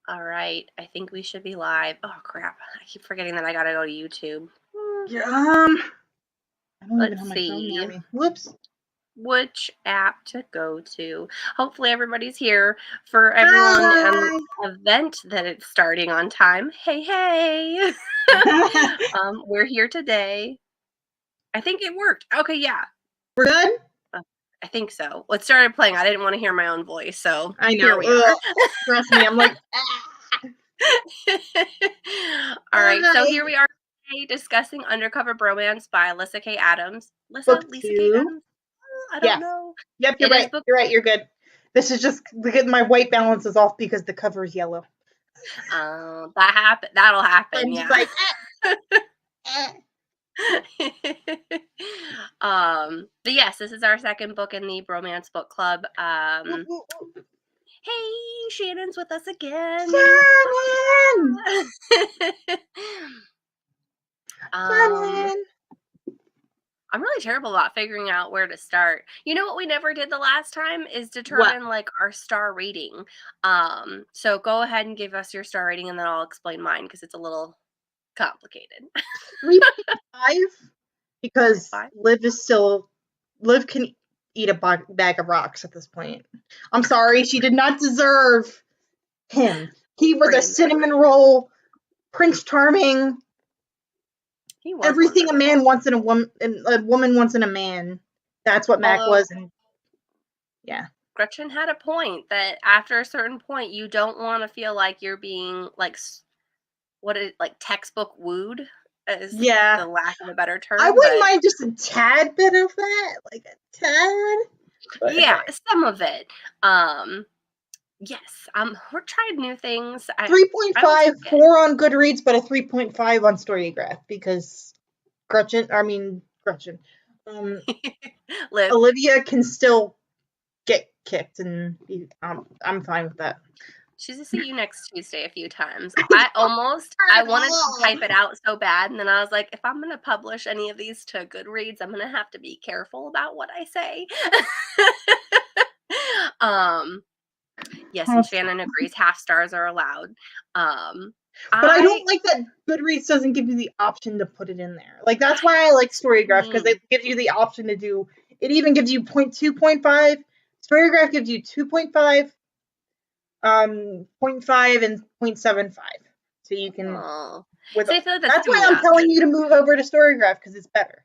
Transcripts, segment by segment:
All right. I think we should be live. Oh, crap. I keep forgetting that I gotta go to YouTube. Yeah, I don't even Let's have my phone near see me. Whoops. which app to go to. Hopefully everybody's here for everyone Hi. event that it's starting on time. Hey, hey. We're here today. I think it worked. Okay, yeah. We're good? I think so. It started playing. I didn't want to hear my own voice, so I know. here we are. Trust me, I'm like, All right, so hi. here we are today discussing Undercover Bromance by Lyssa K. Adams. Book Lisa K. 2. Adams? I don't Yeah. know. Yep, you're It is right. book. You're right. You're good. This is just because my white balance is off because the cover is yellow. That'll happen. I'm just Yeah. like, But yes, this is our second book in the Bromance Book Club. Hey, Shannon's with us again. Shannon! Shannon! I'm really terrible about figuring out where to start. You know what we never did the last time is determine like our star rating. So go ahead and give us your star rating and then I'll explain mine because it's a little complicated. 3.5 because 5? Liv can eat a bag of rocks at this point. I'm sorry, she did not deserve him. He was a cinnamon roll, Prince Charming. He was everything wonderful. A man wants in a woman, and a woman wants in a man. That's what Mac was, and yeah. Gretchen had a point that after a certain point, you don't want to feel like you're being like textbook wooed. Is the lack of a better term. I wouldn't mind just a tad bit of that, like a tad. But yeah, some of it. Yes, we're trying new things. 3.5, 4 on Goodreads, but a 3.5 on Storygraph because Gretchen. Olivia can still get kicked, and I'm fine with that. She's to see you next Tuesday a few times. I wanted to type it out so bad, and then I was like, if I'm going to publish any of these to Goodreads, I'm going to have to be careful about what I say. Yes, and Shannon agrees. Half stars are allowed. But I don't like that Goodreads doesn't give you the option to put it in there. Like, that's why I like Storygraph, because it gives you the option to do. It even gives you 0.2, 0.5. Storygraph gives you 2.5, 0.5, and 0.75. So you can. So I feel like that's why I'm telling you to move over to Storygraph because it's better.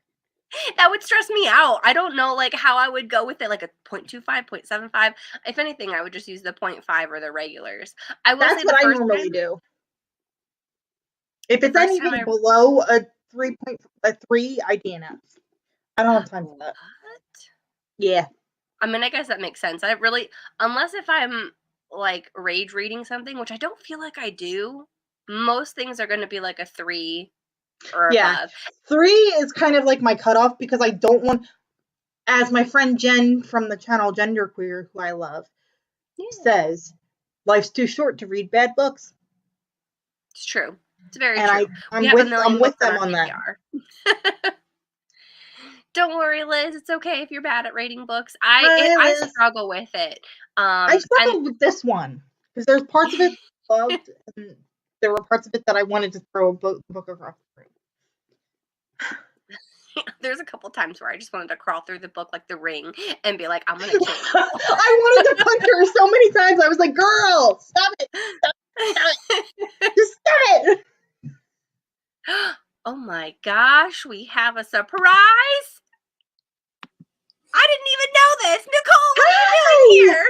That would stress me out. I don't know like how I would go with it, like a 0.25, 0.75. If anything, I would just use the 0.5 or the regulars. That's what I normally do. If it's anything below a 3, I DNF. I don't have time for that. Yeah. I mean, I guess that makes sense. I really, unless if I'm like rage reading something, which I don't feel like I do, most things are going to be like a 3 or above. 3 is kind of like my cutoff because I don't want, as my friend Jen from the channel Genderqueer, who I love, says, life's too short to read bad books. It's true. It's very true. I'm with them on that. Don't worry, Liz. It's okay if you're bad at rating books. I struggle with it. I struggled with this one because there's parts of it I loved, and there were parts of it that I wanted to throw a book across the room. There's a couple times where I just wanted to crawl through the book like The Ring and be like, I'm gonna kill you. I wanted to punch her so many times. I was like, girl, stop it. Stop it. Just stop it. Oh my gosh, we have a surprise. I didn't even know this. Nicole, what are you doing here?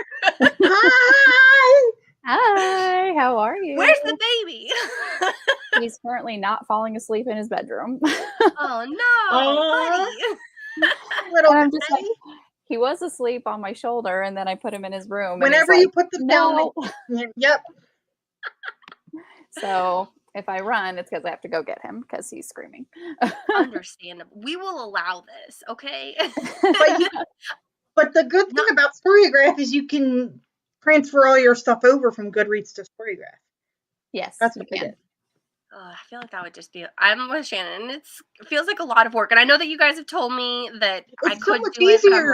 Hi. Hi, how are you? Where's the baby? He's currently not falling asleep in his bedroom. Oh no, buddy. I'm just like, he was asleep on my shoulder, and then I put him in his room. Whenever you put them down, yep. So if I run, it's because I have to go get him because he's screaming. Understandable. We will allow this, okay? But the good thing about Storygraph is you can transfer all your stuff over from Goodreads to Storygraph. Yes, that's what I did. I feel like that would just be. I'm with Shannon. It feels like a lot of work, and I know that you guys have told me that I could do it. But I'm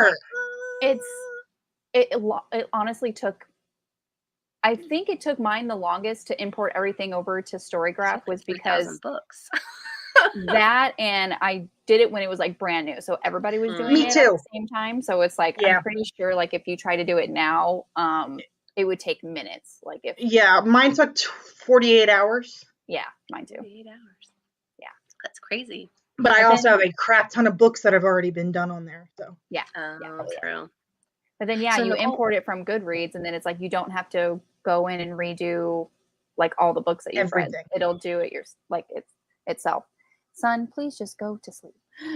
like, it honestly took I think it took mine the longest to import everything over to Storygraph was because books. that, and I did it when it was like brand new, so everybody was doing Me it too. at the same time. So it's like Yeah. I'm pretty sure like if you try to do it now, it would take minutes. Like if mine took 48 hours. Yeah, mine too. 48 hours. Yeah, that's crazy. But I also have a crap ton of books that have already been done on there. So yeah, true. But then So you Nicole, import it from Goodreads, and then it's like you don't have to go in and redo like all the books that you've read. It'll do it itself. Son, please just go to sleep.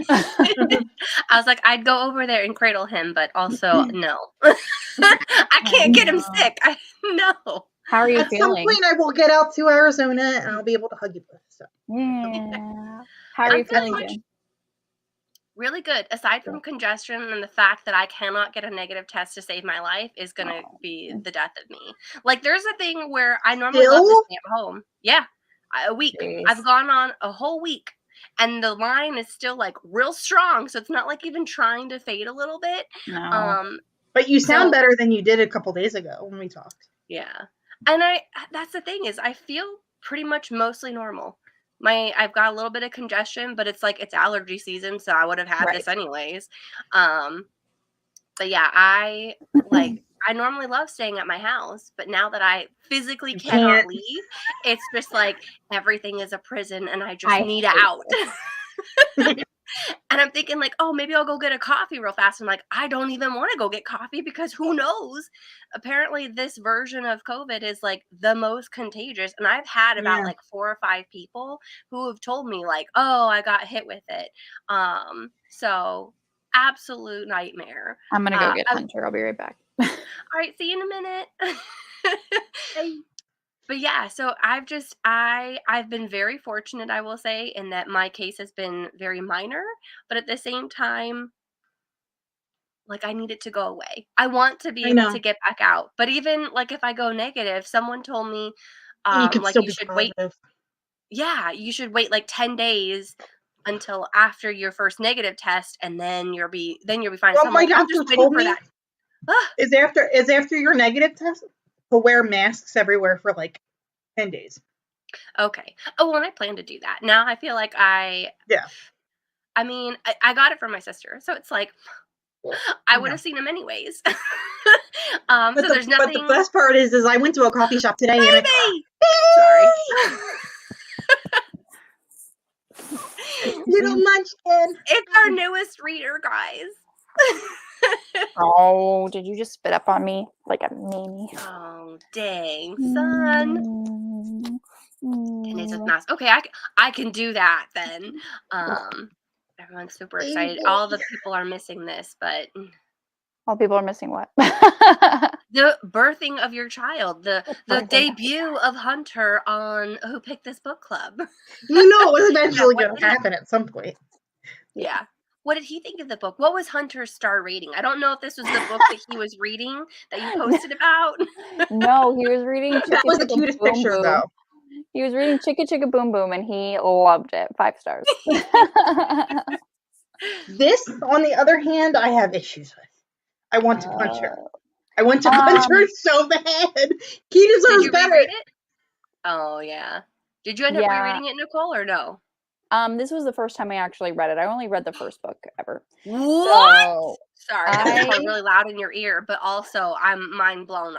I was like, I'd go over there and cradle him, but also no. I can't get him sick. No. How are you At feeling? some point, I will get out to Arizona and I'll be able to hug you both. So. Yeah. How are you feeling, Jen? Really good. Aside from congestion and the fact that I cannot get a negative test to save my life is going to be the death of me. Like, there's a thing where I normally love to stay at home. Yeah. A week. Jeez. I've gone on a whole week. And the line is still like real strong, so it's not like even trying to fade a little bit. No. But you sound better than you did a couple days ago when we talked. Yeah. And that's the thing is I feel pretty much mostly normal. I've got a little bit of congestion, but it's like it's allergy season, so I would have had this anyways. But yeah, I normally love staying at my house, but now that I physically cannot leave, it's just like everything is a prison and I just need out. And I'm thinking like, oh, maybe I'll go get a coffee real fast. I'm like, I don't even want to go get coffee because who knows? Apparently this version of COVID is like the most contagious. And I've had about like 4 or 5 people who have told me like, oh, I got hit with it. So absolute nightmare. I'm going to go get Hunter. I'll be right back. All right. See you in a minute. But yeah, so I've been very fortunate, I will say, in that my case has been very minor, but at the same time, like I need it to go away. I want to be able to get back out. But even like if I go negative, someone told me you could like still you should positive. wait. Yeah, you should wait like 10 days until after your first negative test and then you'll be fine. Well, so my doctor told me is after your negative test to wear masks everywhere for like 10 days. Okay. Oh, well, and I plan to do that. Now I feel like I mean, I got it from my sister, so it's like I would have seen him anyways. So there's nothing. But the best part is I went to a coffee shop today and sorry. Little munchkin. It's our newest reader, guys. Oh, did you just spit up on me like a meanie? Oh, dang, son. And it's with mask. Okay, I can do that then. Everyone's super excited. All the people are missing this, but all people are missing what? The birthing of your child, the debut of Hunter on Who Picked This Book Club. You know it was eventually going to happen at some point. Yeah. What did he think of the book? What was Hunter's star rating? I don't know if this was the book that he was reading that you posted about. No, he was reading That was the cutest picture, though. He was reading Chicka Chicka Boom Boom, and he loved it. 5 stars. This, on the other hand, I have issues with. I want to punch her. I want to punch her so bad. He deserves better. Reread it? Oh, yeah. Did you end up rereading it, Nicole, or no? This was the first time I actually read it. I only read the first book ever. What? So, sorry, that's really loud in your ear, but also I'm mind blown.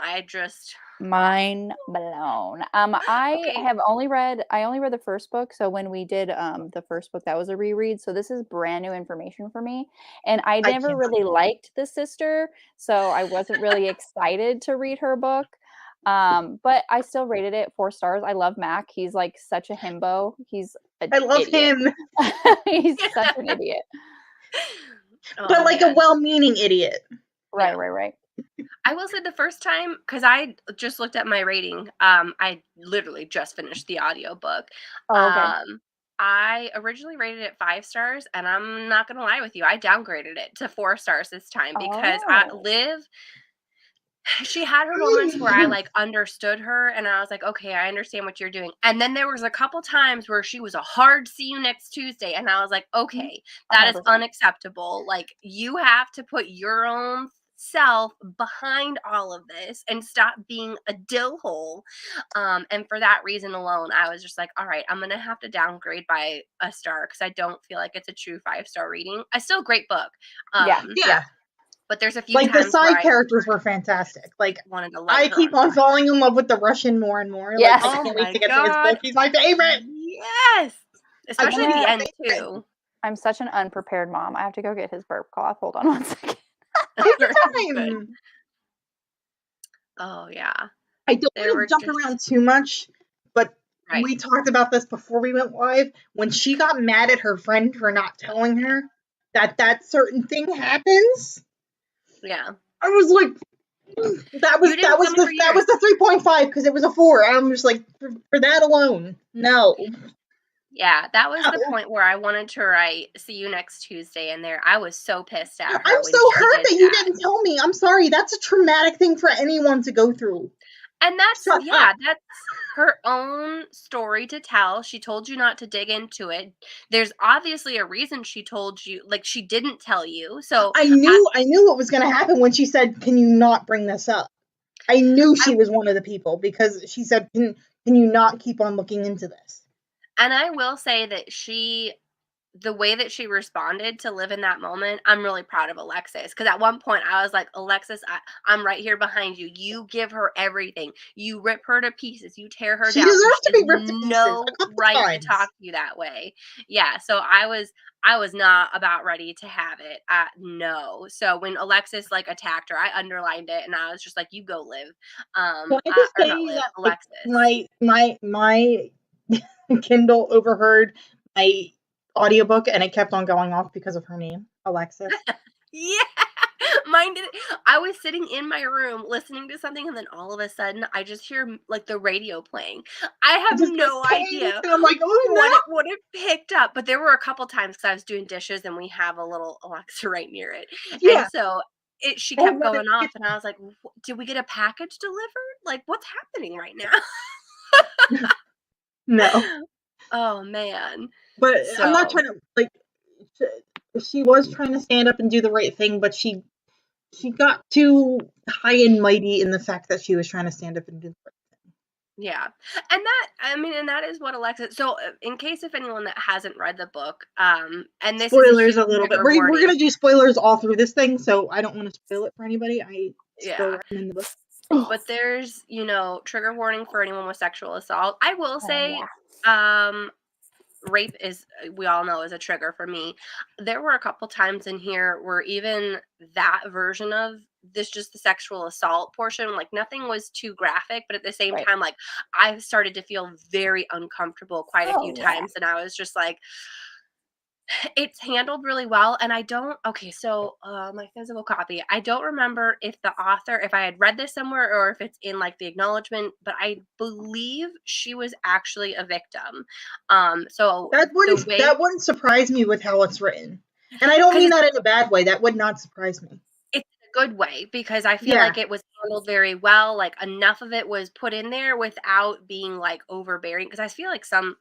Mind blown. I only read the first book. So when we did the first book, that was a reread. So this is brand new information for me. And I never really liked the sister, so I wasn't really excited to read her book. But I still rated it 4 stars. I love Mac. He's like such a himbo. I love him. He's such an idiot. But like a well-meaning idiot. Right. I will say the first time, because I just looked at my rating. I literally just finished the audiobook. Oh, okay. I originally rated it 5 stars, and I'm not gonna lie with you, I downgraded it to 4 stars this time because Liv, she had her moments where I like understood her and I was like, okay, I understand what you're doing. And then there was a couple times where she was a hard see you next Tuesday. And I was like, okay, that 100%. Is unacceptable. Like you have to put your own self behind all of this and stop being a dill hole. And for that reason alone, I was just like, all right, I'm going to have to downgrade by a star because I don't feel like it's a true 5-star reading. I still great book. Yeah. But there's a few like the times where side characters were fantastic. Like wanted to light I her keep on falling in love with the Russian more and more. Yes. Like I can't wait to get to his book. He's my favorite. Yes. Especially the end too. I'm such an unprepared mom. I have to go get his burp cloth. Hold on one second. Take your time. Oh yeah. I don't want to jump around too much, but we talked about this before we went live. When she got mad at her friend for not telling her that certain thing happens. Yeah. I was like, that was the 3.5 because it was a 4. I'm just like, for that alone, no. Yeah, that was the point where I wanted to write "See you next Tuesday" in there. I was so pissed at her. I'm so hurt that you didn't tell me. I'm sorry. That's a traumatic thing for anyone to go through. And that's that's her own story to tell. She told you not to dig into it. There's obviously a reason she told you, like she didn't tell you. So I knew what was going to happen when she said, "Can you not bring this up?" I knew she was one of the people because she said, "Can you not keep on looking into this?" And I will say that the way that she responded to live in that moment, I'm really proud of Alexis. Because at one point I was like, Alexis, I'm right here behind you. You give her everything. You rip her to pieces. You tear her down. She deserves to be ripped to pieces. No right to talk to you that way. Yeah. So I was not about ready to have it. No. So when Alexis like attacked her, I underlined it and I was just like, you go live. Alexis. My Kindle overheard my audiobook and it kept on going off because of her name, Alexis. Yeah, mine did. I was sitting in my room listening to something, and then all of a sudden, I just hear like the radio playing. I have no idea. And I'm like, oh what it picked up. But there were a couple times because I was doing dishes, and we have a little Alexa right near it, and so she kept going off, and I was like, "Did we get a package delivered? Like, what's happening right now?" No. Oh man. But I'm not trying to like. She was trying to stand up and do the right thing, but she got too high and mighty in the fact that she was trying to stand up and do the right thing. Yeah. And that is what Alexis. So in case if anyone that hasn't read the book, and this spoilers a little bit. We're gonna do spoilers all through this thing, so I don't want to spoil it for anybody. I still recommend the book. But there's, trigger warning for anyone with sexual assault. I will say, rape is, we all know, is a trigger for me. There were a couple times in here where even that version of this, just the sexual assault portion, like nothing was too graphic, but at the same time, like I started to feel very uncomfortable quite a few times, and I was just like, it's handled really well. And so my physical copy, I don't remember if I had read this somewhere or if it's in like the acknowledgement, but I believe she was actually a victim. So that wouldn't surprise me with how it's written, and I don't mean that in a bad way. That would not surprise me. It's a good way because I feel like it was handled very well. Like enough of it was put in there without being like overbearing, because I feel like some,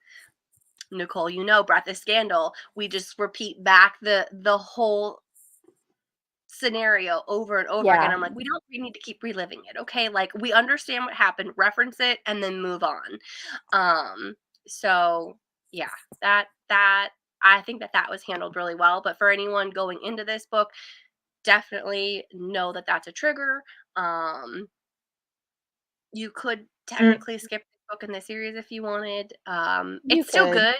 Nicole, Breath of Scandal, we just repeat back the whole scenario over and over again. I'm like, we don't need to keep reliving it. Okay. Like we understand what happened, reference it, and then move on. So yeah, that I think that was handled really well. But for anyone going into this book, definitely know that that's a trigger. You could technically skip the book in the series if you wanted. It's still good.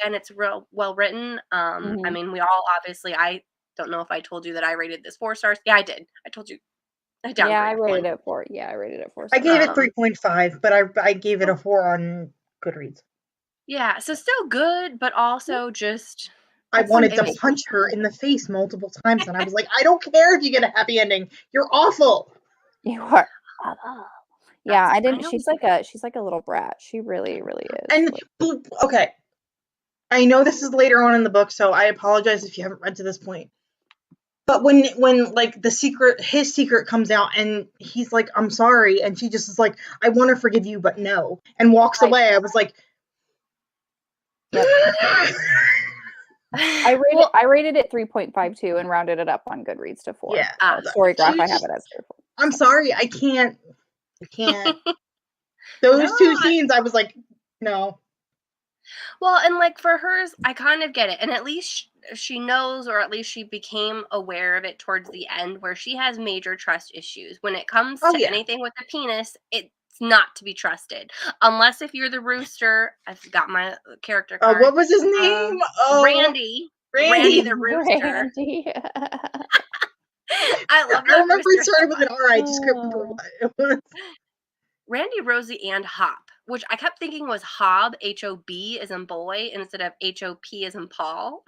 Again, it's real well written. I mean, we all obviously, I don't know if I told you that I rated this 4 stars. Yeah, I did. I told you. I rated it 4. Yeah, I rated it 4 stars. I gave it 3.5, but I gave it a 4 on Goodreads. Yeah, so still good, but also just... I wanted to punch her in the face multiple times, and I was like, I don't care if you get a happy ending. You're awful. You are awful. Yeah, I didn't. She's like a little brat. She really, really is. And okay, I know this is later on in the book, so I apologize if you haven't read to this point. But when like his secret comes out, and he's like, "I'm sorry," and she just is like, "I want to forgive you, but no," and walks away. I was like, I rated it 3.52 and rounded it up on Goodreads to 4. Yeah. Storygraph, I have it as 4. I'm sorry, I can't. Those two scenes, I was like, no. Well, and like for hers, I kind of get it. And at least she knows, or at least she became aware of it towards the end, where she has major trust issues. When it comes to anything with a penis, it's not to be trusted. Unless if you're the rooster. I've got my character card. What was his name? Randy. Randy the rooster. Randy. I love that. I remember it started with an R. I just couldn't remember what it was. Randy, Rosie, and Hop, which I kept thinking was Hob, H-O-B as in boy, instead of H-O-P as in Paul.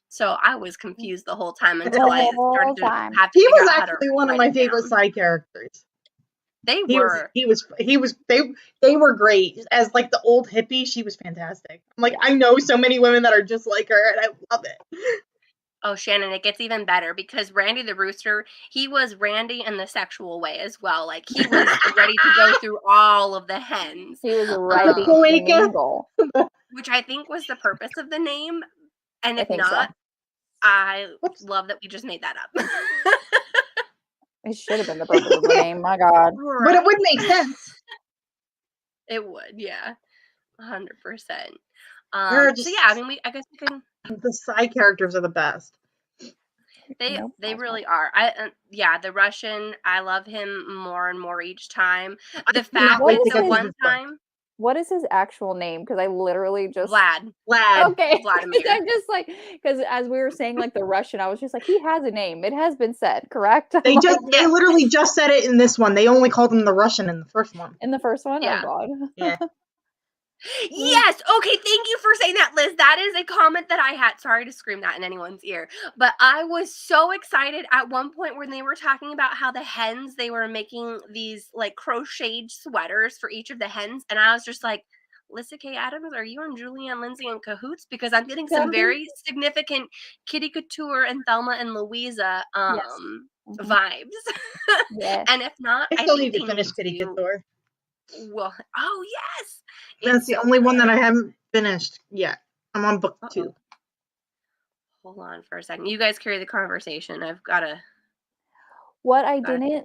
So I was confused the whole time until I started to have to He figure was out actually one of my favorite side characters. They were. They were great. As like the old hippie, she was fantastic. I'm like, I know so many women that are just like her, and I love it. Oh, Shannon, it gets even better because Randy the Rooster, he was Randy in the sexual way as well. Like, he was ready to go through all of the hens. He was ready to mingle. Which I think was the purpose of the name. And if not, so. I love that we just made that up. It should have been the purpose of the name, my God. Right. But it would make sense. It would, yeah. 100%. So yeah, I mean, I guess we can. The side characters are the best. They really are. The Russian, I love him more and more each time. The fact that the one time. What is his actual name? Because I literally just Vlad. Okay. Vladimir. I'm just like, because as we were saying, like the Russian, I was just like, he has a name. It has been said, correct? They literally just said it in this one. They only called him the Russian in the first one. In the first one? Yeah. Oh God. Yeah. Yes. Okay. Thank you for saying that, Liz. That is a comment that I had. Sorry to scream that in anyone's ear, but I was so excited at one point when they were talking about how the hens, they were making these like crocheted sweaters for each of the hens. And I was just like, Lyssa K. Adams, are you and Julianne Lindsay in cahoots? Because I'm getting some very significant Kitty Couture and Thelma and Louisa vibes. Yes. And if not, I still need to finish Kitty Couture. Well, oh yes, that's the only one that I haven't finished yet. I'm on book 2. Hold on for a second. You guys carry the conversation. I've got to. What I didn't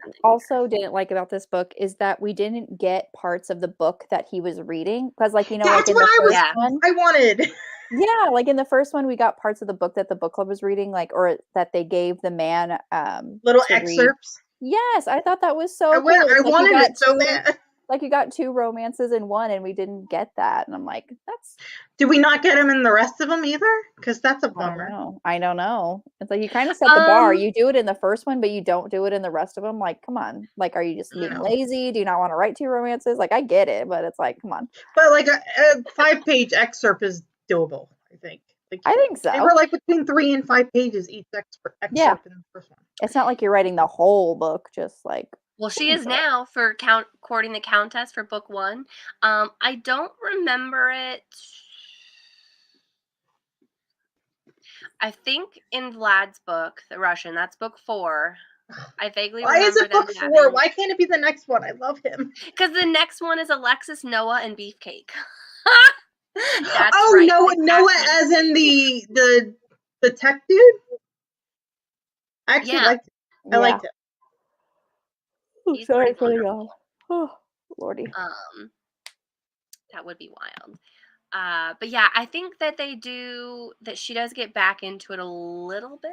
like about this book is that we didn't get parts of the book that he was reading, because like that's like in what the first one, I wanted. Yeah, like in the first one, we got parts of the book that the book club was reading, like, or that they gave the man little excerpts. Yes, I thought that was so cool. I wanted it so bad. Like you got 2 romances in one, and we didn't get that, and I'm like, that's. Did we not get him in the rest of them either? Because that's a bummer. I don't know. It's like you kind of set the bar. You do it in the first one, but you don't do it in the rest of them. Like, come on. Like, are you just being lazy? Do you not want to write 2 romances? Like, I get it, but it's like, come on. But like a 5-page excerpt is doable, I think. Like, I think so. They were like between 3 and 5 pages each excerpt in the first one. It's not like you're writing the whole book, just like. Well, she is now for courting the Countess for book 1. I don't remember it. I think in Vlad's book, the Russian, that's book 4. I vaguely remember. Why is it book 4? Why can't it be the next one? I love him. Because the next one is Alexis, Noah, and Beefcake. That's right. Noah as in the tech dude? I actually liked it. I liked it. He's sorry for the y'all. Oh, Lordy. That would be wild. But yeah, I think that she does get back into it a little bit.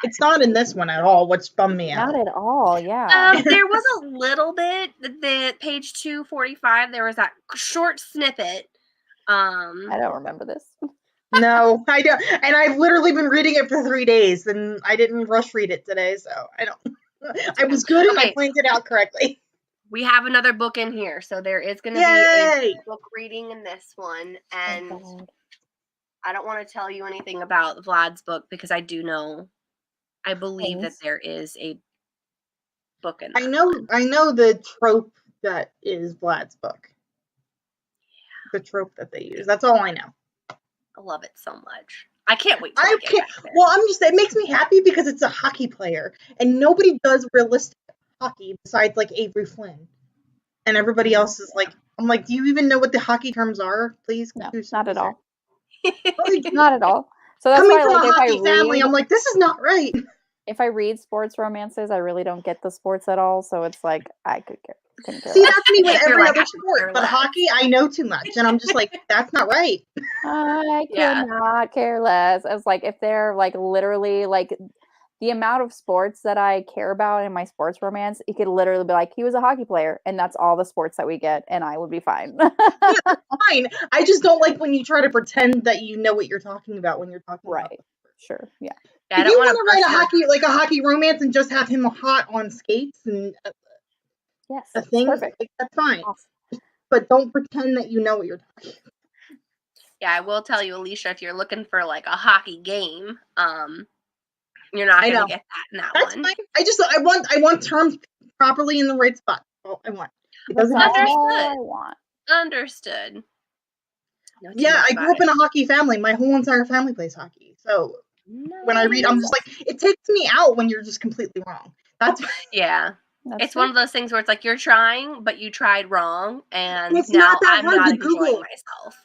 It's not in this one at all, which bummed me out. Not at all, yeah. There was a little bit, the page 245, there was that short snippet. I don't remember this. No, I don't. And I've literally been reading it for 3 days, and I didn't rush read it today, so I don't. I was good and I planned it out correctly. We have another book in here, so there is going to be a book reading in this one, and I don't want to tell you anything about Vlad's book because I believe that there is a book in that I know the trope that is Vlad's book. Yeah. The trope that they use. That's all I know. I love it so much. I can't wait. Well, it makes me happy because it's a hockey player, and nobody does realistic hockey besides like Avery Flynn. and everybody else is like, I'm like, do you even know what the hockey terms are? Please. No, not at all. Like, not at all. So that's coming why, from like, a if hockey I family, read, I'm like, this is not right. If I read sports romances, I really don't get the sports at all. So it's like I couldn't care See, less. that's me with every like, other sport, but hockey, I know too much, and I'm just like, that's not right. I cannot care less. I was like, if they're like literally like the amount of sports that I care about in my sports romance, it could literally be like he was a hockey player, and that's all the sports that we get, and I would be fine. Yeah, that's fine. I just don't like when you try to pretend that you know what you're talking about when you're talking about. Right. Sure. Yeah. If you want to write a hockey romance and just have him hot on skates and yes, a thing, perfect. like, that's fine. Awesome. But don't pretend that you know what you're talking about. Yeah, I will tell you, Alicia, if you're looking for like a hockey game, you're not gonna get that in that That's one. Fine. I want terms properly in the right spot. That's all I want. It doesn't That's have to all I want. Understood. Yeah, I grew up in a hockey family. My whole entire family plays hockey. So when I read, I'm just like, it takes me out when you're just completely wrong. That's it's one of those things where it's like you're trying, but you tried wrong, and it's now not that I'm hard not to enjoying Google. myself.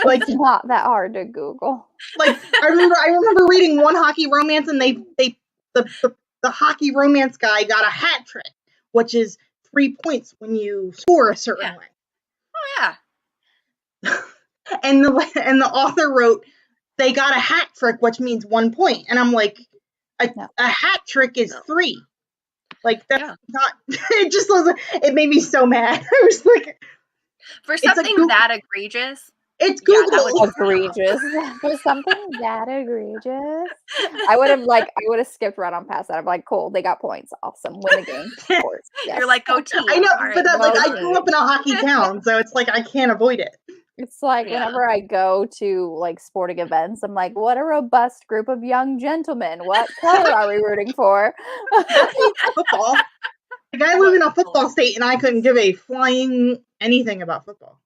Like, it's not that hard to Google. Like I remember reading one hockey romance, and the hockey romance guy got a hat trick, which is 3 points when you score a certain way. Oh yeah. And the author wrote they got a hat trick, which means 1 point, and I'm like, a hat trick is 3. Like that's not. It just wasn't. It made me so mad. I was like, for something that egregious. It's Google. Egregious. For something that egregious. I would have skipped right on past that. I'm like, cool, they got points. Awesome. Win the game. Of course. Yes. You're like, go team. I know, but I grew up in a hockey town, so it's like I can't avoid it. It's like whenever I go to like sporting events, I'm like, what a robust group of young gentlemen. What color are we rooting for? Football. Like, I live in a football state, and I couldn't give a flying anything about football.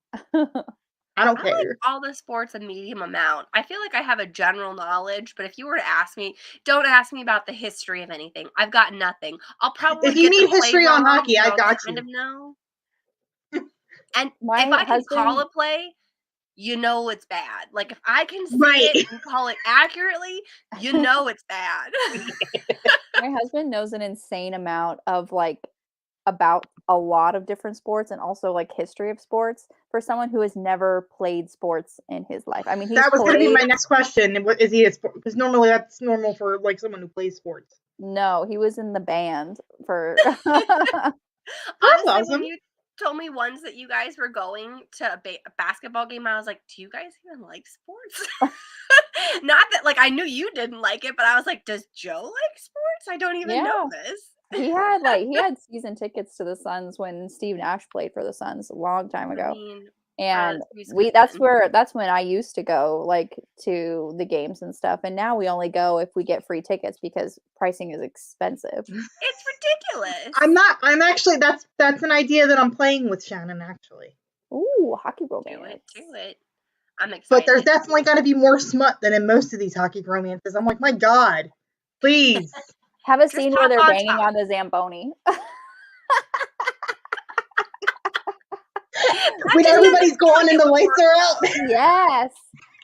I don't care. Like all the sports a medium amount. I feel like I have a general knowledge, but if you were to ask me, don't ask me about the history of anything. I've got nothing. I'll probably if you need history on hockey, I got you. Kind of know. And if I can call a play, you know it's bad. Like if I can see it and call it accurately, you know it's bad. My husband knows an insane amount of like about a lot of different sports and also like history of sports for someone who has never played sports in his life. I mean, that was going to be my next question. Is he a sport? Because normally that's normal for like someone who plays sports. No, he was in the band for. Honestly, awesome. When you told me once that you guys were going to a basketball game, I was like, do you guys even like sports? Not that like I knew you didn't like it, but I was like, does Joe like sports? I don't even know this. He had season tickets to the Suns when Steve Nash played for the Suns a long time ago. And that's when I used to go like to the games and stuff. And now we only go if we get free tickets because pricing is expensive. It's ridiculous. I'm actually that's an idea that I'm playing with Shannon actually. Ooh, hockey romance. Do it. I'm excited. But there's definitely got to be more smut than in most of these hockey romances. I'm like, my God, please. Have a scene where they're banging on the Zamboni. When everybody's gone and the lights are out. Yes.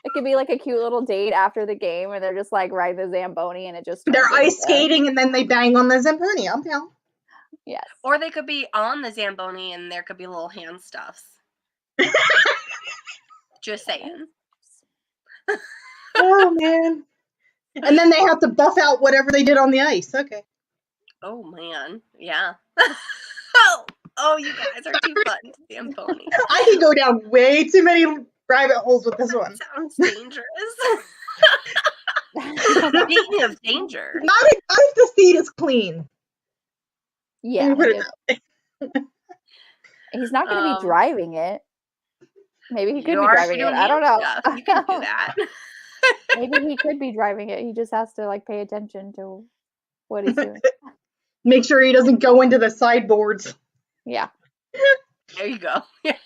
It could be like a cute little date after the game and they're just like riding the Zamboni and it just they're ice skating and then they bang on the Zamboni. I'm down. Yes. Or they could be on the Zamboni and there could be little hand stuffs. Just saying. Oh man. And then they have to buff out whatever they did on the ice. Okay. Oh man. Yeah. Oh, you guys are too fun to Zamboni. I can go down way too many rabbit holes with this one. Sounds dangerous. Speaking of danger. Not if the seat is clean. Yeah. He's not going to be driving it. Maybe he could be driving it. I don't know. You can do that. Maybe he could be driving it. He just has to like pay attention to what he's doing. Make sure he doesn't go into the sideboards. Yeah. There you go. Yeah.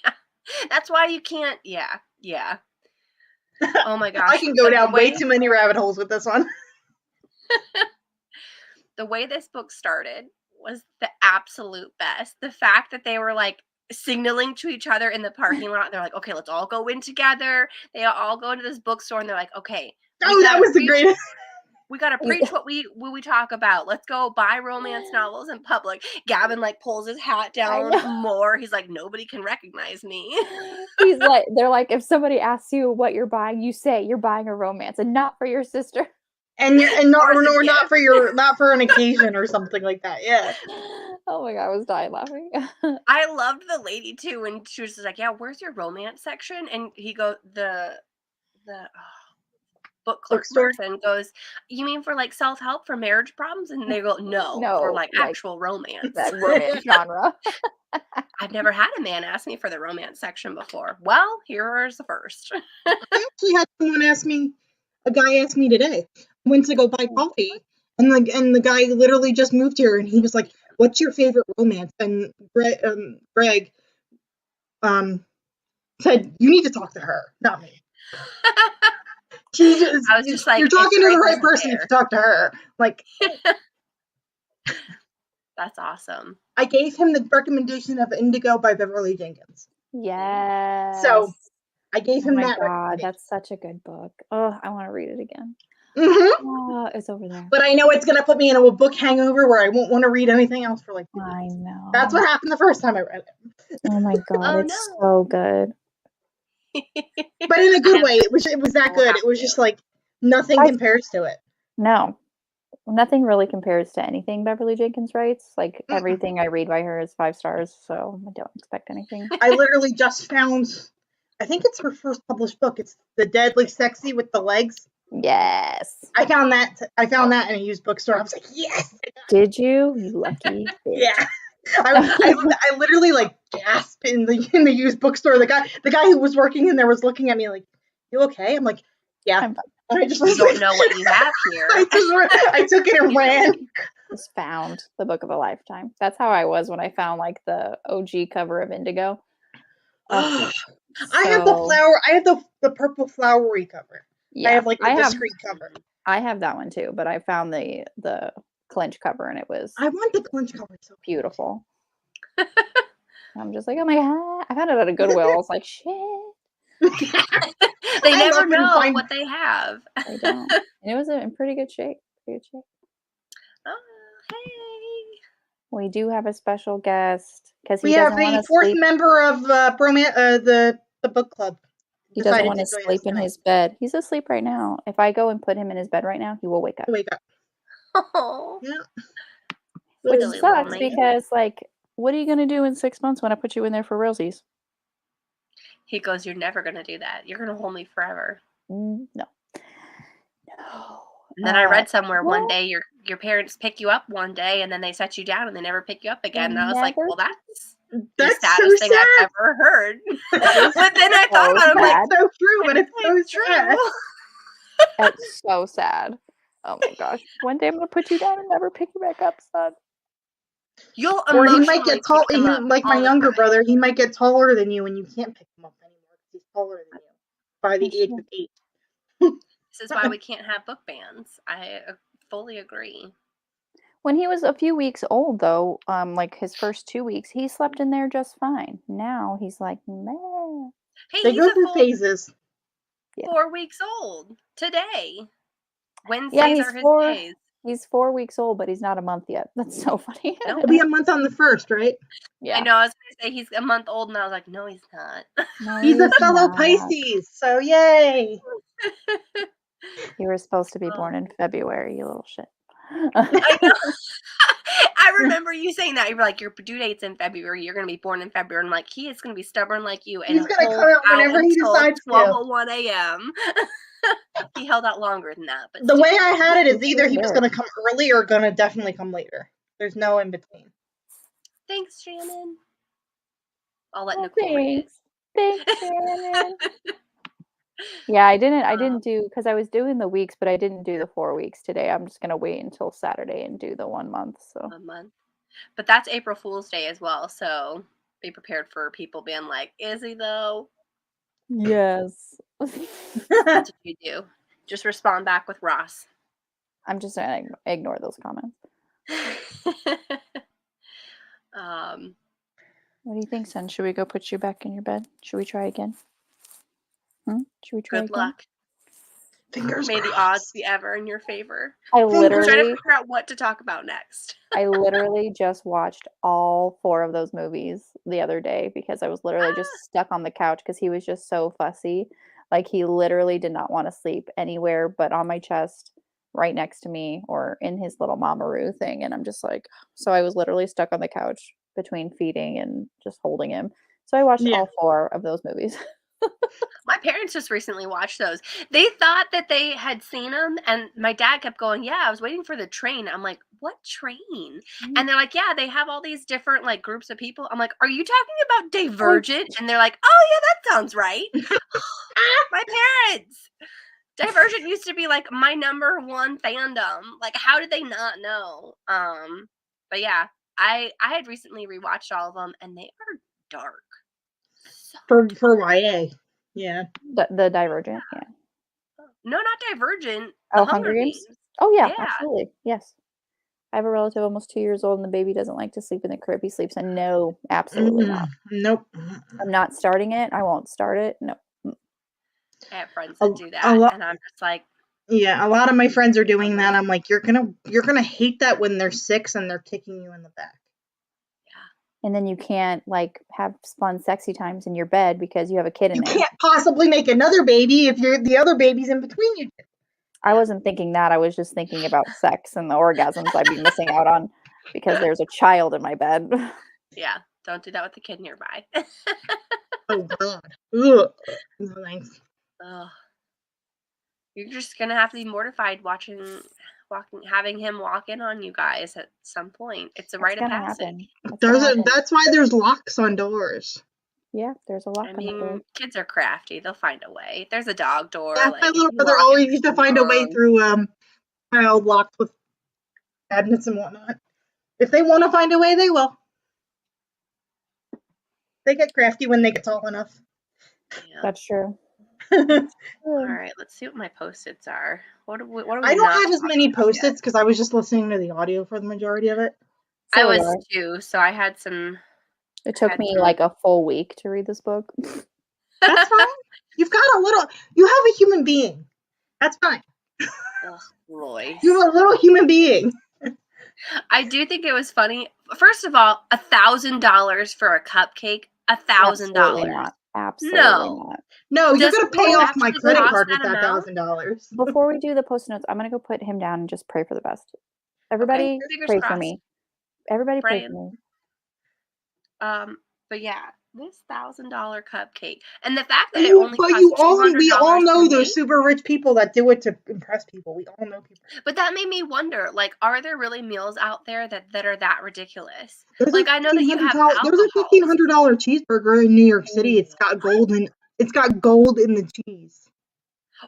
That's why you can't. Yeah. Yeah. Oh my gosh. I can go down way too many rabbit holes with this one. The way this book started was the absolute best. The fact that they were like, signaling to each other in the parking lot. They're like, okay, let's all go in together. They all go into this bookstore and they're like, okay, that was the greatest. We gotta preach what we talk about. Let's go buy romance novels in public. Gavin like pulls his hat down more. He's like, nobody can recognize me. He's like, they're like, if somebody asks you what you're buying, you say you're buying a romance and not for your sister. And not for an occasion or something like that. Yeah. Oh my god, I was dying laughing. I loved the lady too, and she was just like, "Yeah, where's your romance section?" And he goes, the book clerk person goes, "You mean for like self-help for marriage problems?" And they go, no, for like actual romance. That romance genre. I I've never had a man ask me for the romance section before. Well, here's the first. I actually had a guy asked me today. I went to go buy coffee, and the guy literally just moved here, and he was like, "What's your favorite romance?" And Greg said, "You need to talk to her, not me." I was just like, "You're talking to the right person if you talk to her." Like, that's awesome. I gave him the recommendation of Indigo by Beverly Jenkins. Yes. So I gave him that. Oh my god, that's such a good book. Oh, I want to read it again. Mm-hmm. Oh, it's over there. But I know it's gonna put me in a book hangover where I won't want to read anything else for like 2 weeks. I know. That's what happened the first time I read it. Oh my god, it's so good. But in a good way. It was that good. It was just like nothing compares to it. No. Nothing really compares to anything Beverly Jenkins writes. Like everything I read by her is 5 stars, so I don't expect anything. I literally just found, I think it's her first published book. It's The Deadly Sexy with the Legs. Yes. I found that in a used bookstore. I was like, yes. Did you? You lucky bitch. Yeah. I literally like gasped in the used bookstore. The guy who was working in there was looking at me like, "You okay?" I'm like, "Yeah." And I just don't know what you have here. I took it and ran. Just found the book of a lifetime. That's how I was when I found like the OG cover of Indigo. I have the flower. I have the purple flowery cover. Yeah, I have like the discreet cover. I have that one too, but I found the clinch cover and it was. I want the clinch cover. So beautiful. I'm just like, oh my god! I found it at a Goodwill. I was like, shit. They never know what they have. They don't. And it was in pretty good shape. Oh, hey. We do have a special guest because we have a fourth member of Bromance, the book club. He doesn't want to sleep in his bed. He's asleep right now. If I go and put him in his bed right now, he will wake up. Oh. Yeah. Which sucks because, like, what are you going to do in 6 months when I put you in there for realsies? He goes, "You're never going to do that. You're going to hold me forever." No. And then I read somewhere one day your parents pick you up one day and then they set you down and they never pick you up again. And I was like, well, that's the saddest thing I've ever heard. But then I thought about it, I'm like, so true, but it's so true. That's so sad. Oh my gosh. One day I'm going to put you down and never pick you back up, son. Or he might get tall, like my younger brother, he might get taller than you and you can't pick him up anymore because he's taller than you by the age of 8. This is why we can't have book bans. I fully agree. When he was a few weeks old, though, like his first 2 weeks, he slept in there just fine. Now he's like, meh. Hey, they go through phases. 4 weeks old today. Wednesdays are his days. He's 4 weeks old, but he's not a month yet. That's so funny. He'll be a month on the 1st, right? Yeah. I know. I was going to say he's a month old, and I was like, no, he's not. No, he's a fellow Pisces, so yay. You were supposed to be born in February, you little shit. I know. I remember you saying that. You were like, your due date's in February. You're going to be born in February. I'm like, he is going to be stubborn like you. And he's going to come out whenever he decides to. 12:01 a.m. He held out longer than that. But the way I had it is either he was going to come early or going to definitely come later. There's no in between. Thanks, Shannon. I'll let Nicole read it. Thanks, Shannon. Yeah, I didn't do, because I was doing the weeks, but I didn't do the 4 weeks today. I'm just going to wait until Saturday and do the 1 month. So 1 month. But that's April Fool's Day as well. So be prepared for people being like, is he though? Yes. That's what you do. Just respond back with Ross. I'm just going to ignore those comments. What do you think, son? Should we go put you back in your bed? Should we try again? Should we try Good again? luck. Fingers May crossed. the odds be ever in your favor. I I'm trying to literally figure out what to talk about next. I literally just watched all 4 of those movies the other day because I was literally just stuck on the couch because he was just so fussy. Like, he literally did not wanna sleep anywhere but on my chest, right next to me, or in his little Mamaroo thing, and I'm just like so I was literally stuck on the couch between feeding and just holding him. So I watched Yeah. all 4 of those movies. My parents just recently watched those. They thought that they had seen them, and my dad kept going, "Yeah, I was waiting for the train." I'm like, "What train?" And they're like, "Yeah, they have all these different like groups of people." I'm like, "Are you talking about Divergent?" And they're like, "Oh yeah, that sounds right." My parents. Divergent used to be like my number one fandom. Like, how did they not know? But yeah, I had recently rewatched all of them, and they are dark. So For YA. Yeah. The Divergent, yeah. No, not Divergent. The Oh, Hunger Hunger Games? Games. Oh, yeah, Yeah. absolutely, yes. I have a relative almost 2 years old, and the baby doesn't like to sleep in the crib. He sleeps in no, absolutely not. Nope. I'm not starting it. I won't start it. No. I have friends that do A that, lot. and I'm just like, Yeah, a lot of my friends are doing that. I'm like, you're gonna hate that when they're 6 and they're kicking you in the back. yeah. And then you can't, like, have fun, sexy times in your bed because you have a kid in You there. can't possibly make another baby if the other baby's in between you. I wasn't thinking that. I was just thinking about sex and the orgasms I'd be missing out on because there's a child in my bed. Yeah, don't do that with the kid nearby. Oh God. Ugh. No thanks. Ugh. You're just gonna have to be mortified having him walk in on you guys at some point. It's a rite of gonna passage. happen. It's gonna happen. That's why there's locks on doors. Yeah, there's a lock I on the door. mean, kids are crafty. They'll find a way. There's a dog door. Yeah, Like, my if little you brother lock always it used to too find a way long- through child locks with cabinets and whatnot. If they want to find a way, they will. They get crafty when they get tall enough. Yeah. That's true. All right, let's see what my post-its are. What are we I don't not have as talking many about yet? post-its because I was just listening to the audio for the majority of it. I was too, so I had some. It took me like a full week to read this book. That's fine. You have a human being. That's fine. Ugh, Royce. You have a little human being. I do think it was funny. First of all, $1,000 for a cupcake. Absolutely $1,000. not. Absolutely No. not. No, you're Does gonna the pay world off my actually credit cost card with that that amount? $1,000. Before we do the post notes, I'm gonna go put him down and just pray for the best. Everybody fingers pray for crossed. me. Everybody pray for Praying. me. But yeah, this $1,000 cupcake, and the fact that it We only cost $200 know to those make. super rich people that do it to impress people. We all know people. But that made me wonder, like, are there really meals out there that are that ridiculous? There's Like, I know that you have There's a alcohols. $1,500 cheeseburger in New York City. It's got gold in the cheese.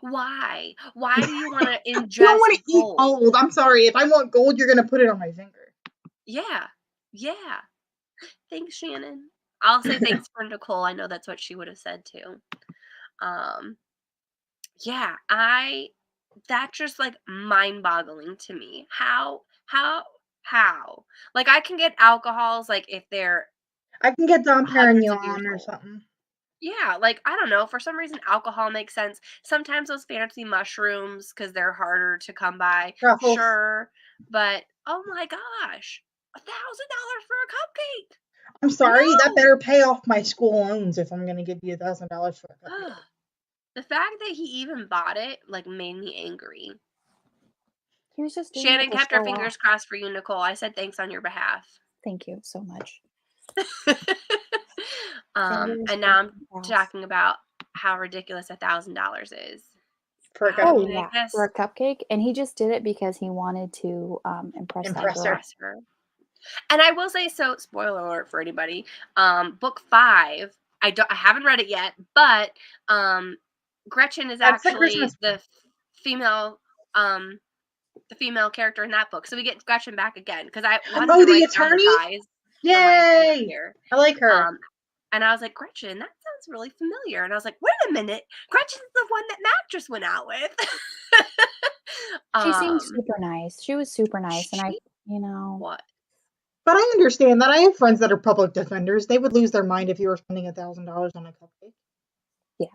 Why? Why do you want to You don't ingest want to eat gold? gold. I'm sorry. If I want gold, you're gonna put it on my finger. Yeah. Yeah. Thanks, Shannon. I'll say thanks for Nicole. I know that's what she would have said too. Yeah, that's just like mind-boggling to me. How? Like, I can get alcohols, like, if they're I can get Dom hundreds of years Perignon or old. something. Yeah, like, I don't know, for some reason alcohol makes sense. Sometimes those fancy mushrooms, because they're harder to come by, Truffles. sure, but oh my gosh, $1,000 for a cupcake. I'm sorry, that No! better pay off my school loans if I'm gonna give you $1,000 for a cupcake. The fact that he even bought it, like, made me angry. He was just doing Shannon it to kept her show fingers off. crossed for you, Nicole. I said thanks on your behalf. Thank you so much. And now I'm talking about how ridiculous $1,000 is. For a Oh cupcake. yeah, for a cupcake, and he just did it because he wanted to impress her. And I will say, so spoiler alert for anybody. Book 5. I haven't read it yet, but Gretchen is actually the female character in that book. So we get Gretchen back again because I wanted to write down the ties. Yay! I like her. And I was like, Gretchen, that sounds really familiar. And I was like, wait a minute, Gretchen's the one that Mac just went out with. She seemed super nice. She was super nice, and What? But I understand that. I have friends that are public defenders. They would lose their mind if you were spending $1,000 on a cupcake.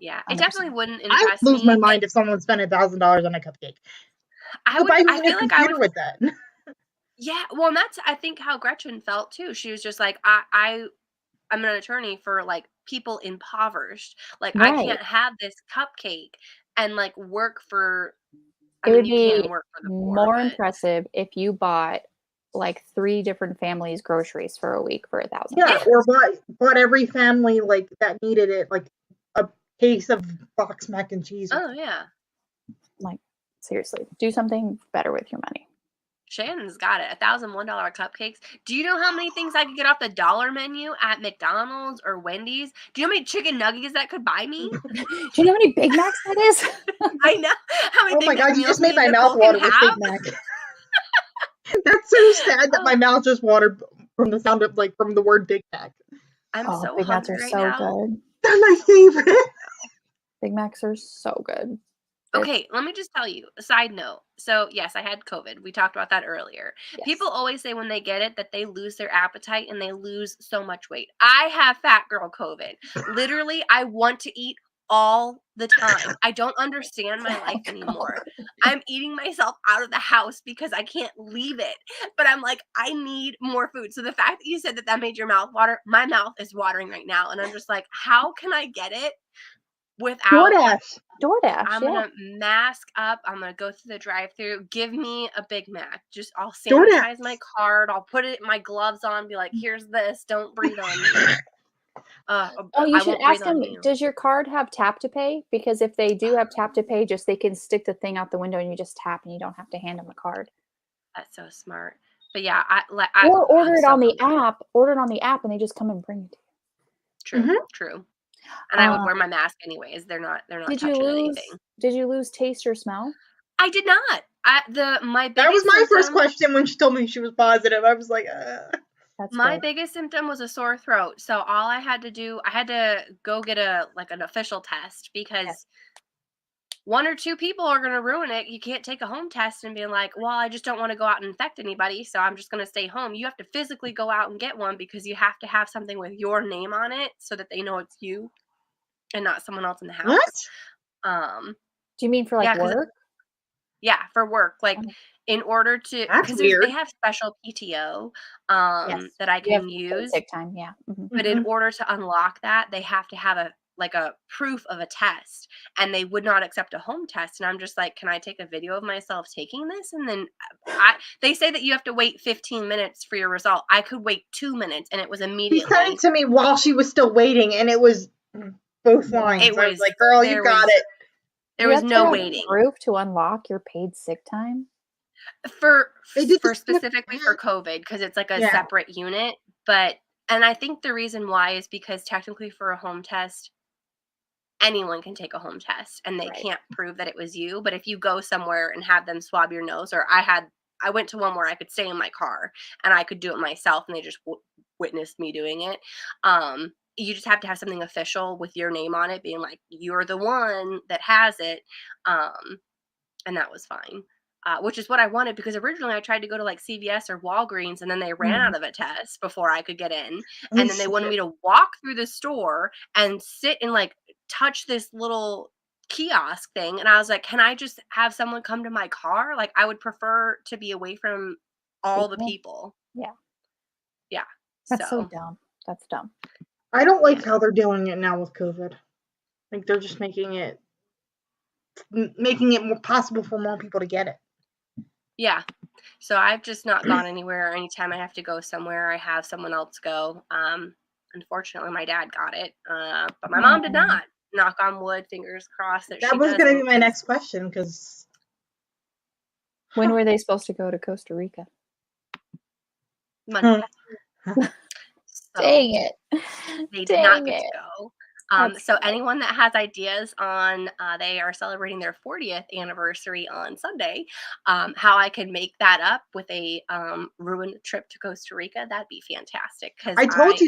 Yeah, it definitely wouldn't I impress would lose my me. mind if someone spent $1,000 on a cupcake. I Buy me I a new feel like I computer would. with that. Yeah, well, and that's I think how Gretchen felt too. She was just like, I'm an attorney for like people impoverished. Like I Right. can't have this cupcake and like work for. I It mean, would you can be work for the poor, more but impressive if you bought like 3 different families' groceries for a week for $1,000. Yeah, or bought every family like that needed it, like a case of box mac and cheese. Oh yeah, Like seriously, do something better with your money. Shannon's got it. $1,001 cupcakes. Do you know how many things I could get off the dollar menu at McDonald's or Wendy's? Do you know how many chicken nuggets that could buy me? Do you know how many Big Macs that is? I know how many Oh my Big Mac god, you meals just made me and my mouth Nicole can water with have. Big Mac. That's so sad that Oh, my mouth just watered from the sound of from the word Big Mac. I'm so Big Macs hungry are right so now. good. They're my favorite. Big Macs are so good. Okay, let me just tell you a side note. So, yes, I had COVID. We talked about that earlier. Yes. People always say when they get it that they lose their appetite and they lose so much weight. I have fat girl COVID. Literally, I want to eat all the time. I don't understand my life anymore. I'm eating myself out of the house because I can't leave it. But I'm like, I need more food. So the fact that you said that that made your mouth water, my mouth is watering right now. And I'm just like, how can I get it without DoorDash, I'm yeah. gonna mask up. I'm gonna go through the drive-through. Give me a Big Mac. Just I'll DoorDash. sanitize my card. I'll put it my gloves on. Be like, here's this. Don't breathe on me. You I should won't breathe ask them, on you. does your card have tap to pay? Because if they do have tap to pay, just they can stick the thing out the window and you just tap and you don't have to hand them the card. That's so smart. But yeah, Or order it so on the hungry. app. Order it on the app and they just come and bring it to you. True, true. And I would wear Um, my mask anyways. They're not did you touching lose anything. did you lose taste or smell? I did not. My That was biggest my first symptom. question when she told me she was positive. I was like, That's My good. biggest symptom was a sore throat. So all I had to do, I had to go get an official test because Yes. 1 or 2 people are going to ruin it. You can't take a home test and be like, well, I just don't want to go out and infect anybody, so I'm just going to stay home. You have to physically go out and get one because you have to have something with your name on it so that they know it's you and not someone else in the house. what? Do you mean for like work? Yeah, for work. Like Oh. in order to, That's because weird. they have special PTO Yes. that I You have can paid use. sick time, yeah. But in order to unlock that, they have to have a proof of a test, and they would not accept a home test. And I'm just like, can I take a video of myself taking this? And then they say that you have to wait 15 minutes for your result. I could wait 2 minutes, and it was She immediately. sent it to me while she was still waiting, and it was both lines. I was like, girl, you got it. There was no waiting. Proof to unlock your paid sick time? For They did specifically for COVID, because it's like a separate unit. And I think the reason why is because technically for a home test, anyone can take a home test and they can't prove that it was you. But if you go somewhere and have them swab your nose, or I went to one where I could stay in my car and I could do it myself and they just witnessed me doing it. You just have to have something official with your name on it being like, you're the one that has it. And that was fine. Which is what I wanted, because originally I tried to go to like CVS or Walgreens and then they ran out of a test before I could get in. And then they wanted me to walk through the store and sit and like touch this little kiosk thing. And I was like, can I just have someone come to my car? Like, I would prefer to be away from all the people. Yeah. Yeah. That's so dumb. That's dumb. I don't like how they're doing it now with COVID. Like, they're just making it more possible for more people to get it. Yeah. So I've just not gone anywhere. Anytime I have to go somewhere, I have someone else go. Unfortunately, my dad got it, but my mom did not. Knock on wood, fingers crossed that she doesn't. That was going to be my next question, because... When were they supposed to go to Costa Rica? Monday. Dang it. They did not get to go. So anyone that has ideas on, they are celebrating their 40th anniversary on Sunday, how I can make that up with a ruined trip to Costa Rica, that'd be fantastic. Because I told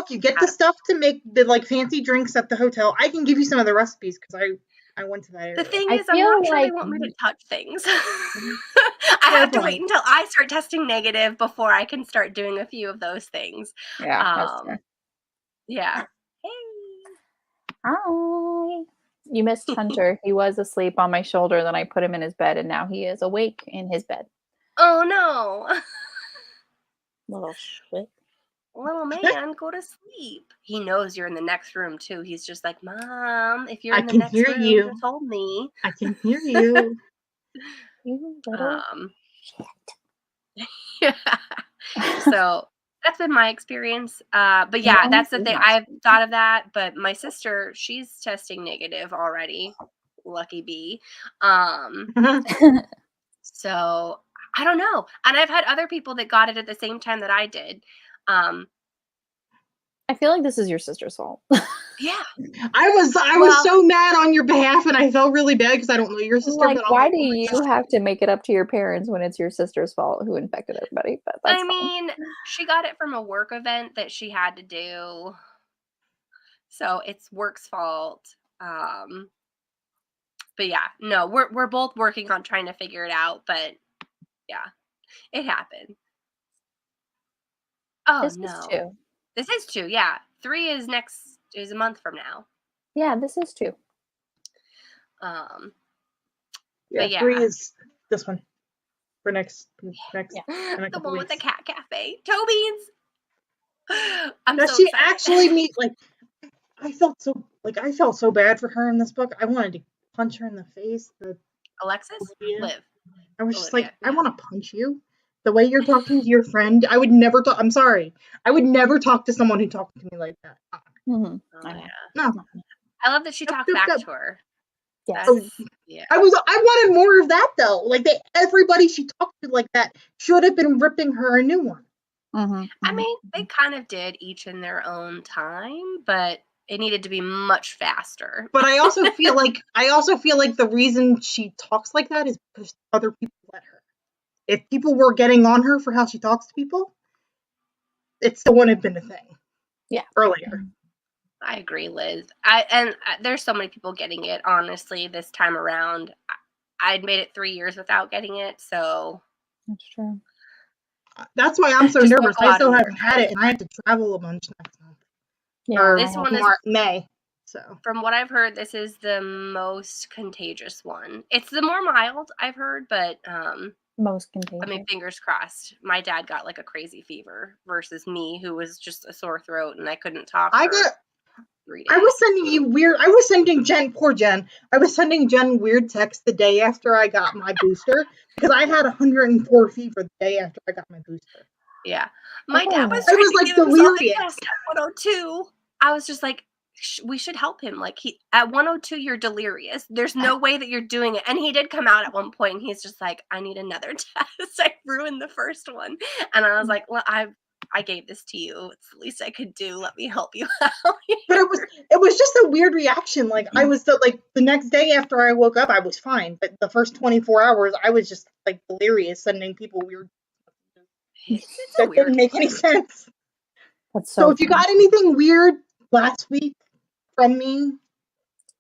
you, get the stuff to make the like fancy drinks at the hotel. I can give you some of the recipes because I went to that area. The thing is, I'm not sure they want me to touch things. I have to wait until I start testing negative before I can start doing a few of those things. Yeah, that's true. Yeah. Hey. Hi. You missed Hunter. He was asleep on my shoulder, then I put him in his bed, and now he is awake in his bed. Oh, no. Little shit. Little man, go to sleep. He knows you're in the next room, too. He's just like, Mom, if you're in the next room, just hold me. I can hear you. You little shit. Yeah. So that's been my experience. But yeah, that's the thing. I've thought of that, but my sister, she's testing negative already. Lucky bee. So I don't know. And I've had other people that got it at the same time that I did. I feel like this is your sister's fault. Yeah. I was so mad on your behalf, and I felt really bad because I don't know your sister. Like, but why do you have to make it up to your parents when it's your sister's fault who infected everybody? But that's mean, she got it from a work event that she had to do. So it's work's fault. But yeah, no, we're both working on trying to figure it out, but yeah, it happened. Oh, this no. Is 2. This is 2, yeah. 3 is a month from now. Yeah, this is 2. Yeah, yeah. 3 is this one. For next. Yeah. The one with the cat cafe. Toby's. I'm Does so she excited. actually meet I felt so bad for her in this book. I wanted to punch her in the face. Alexis? Liv. I was just like, I want to punch you. The way you're talking to your friend, I would never talk. I'm sorry. I would never talk to someone who talked to me like that. Mm-hmm. Oh, yeah. No. I love that she talked back to her. Yes. Yeah. I wanted more of that though. Like everybody she talked to like that should have been ripping her a new one. Mm-hmm. I mean, they kind of did each in their own time, but it needed to be much faster. But I also feel like the reason she talks like that is because other people let her. If people were getting on her for how she talks to people, it still wouldn't have been a thing. Yeah. Earlier. I agree, Liz. There's so many people getting it, honestly, this time around. I'd made it 3 years without getting it, so. That's true. That's why I'm so nervous. I still haven't had it, and I have to travel a bunch next month. Yeah, this one is May. So from what I've heard, this is the most contagious one. It's the more mild, I've heard, but most contagious. I mean, fingers crossed. My dad got like a crazy fever versus me, who was just a sore throat and I couldn't talk. I was sending you weird. I was sending Jen. I was sending Jen weird texts the day after I got my booster because I had 104 fever the day after I got my booster. Yeah, my dad was trying to give himself a test at 102. I was just like, we should help him. Like at 102, you're delirious. There's no way that you're doing it. And he did come out at one point. And he's just like, I need another test. I ruined the first one, and I was like, well, I gave this to you. It's the least I could do. Let me help you out. But it was just a weird reaction. Like I was the next day after I woke up, I was fine. But the first 24 hours, I was just like delirious, sending people weird. That didn't make any sense. That's so if you got anything weird last week from me,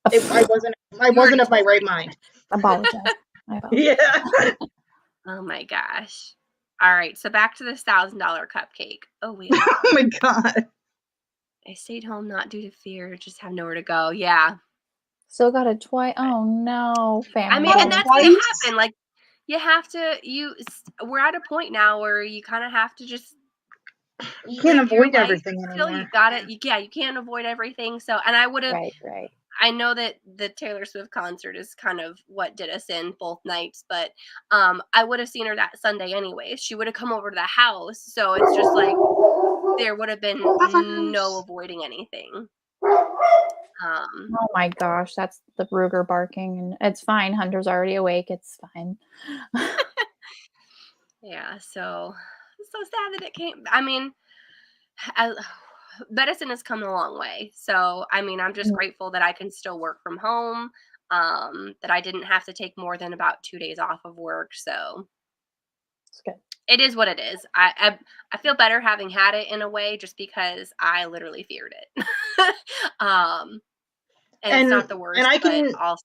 I wasn't of my right mind. Apologize. Yeah. Oh my gosh. All right, so back to this $1,000 cupcake. Oh wait. Oh my god. I stayed home not due to fear, just have nowhere to go. Yeah. Still got it twice. Oh no, family. I mean, and that's gonna happen. Like, you have to. We're at a point now where you kind of have to just. You can't avoid everything anymore. You got it. You can't avoid everything. So, and I would have. Right. I know that the Taylor Swift concert is kind of what did us in both nights, but I would have seen her that Sunday anyways. She would have come over to the house, so it's just like there would have been no avoiding anything. Oh my gosh, that's the Ruger barking, and it's fine. Hunter's already awake. It's fine. Yeah, so it's so sad that it came. I mean, medicine has come a long way. So, I mean, I'm just grateful that I can still work from home, that I didn't have to take more than about 2 days off of work. So it's good. It is what it is. I feel better having had it in a way just because I literally feared it. and it's not the worst. And I can also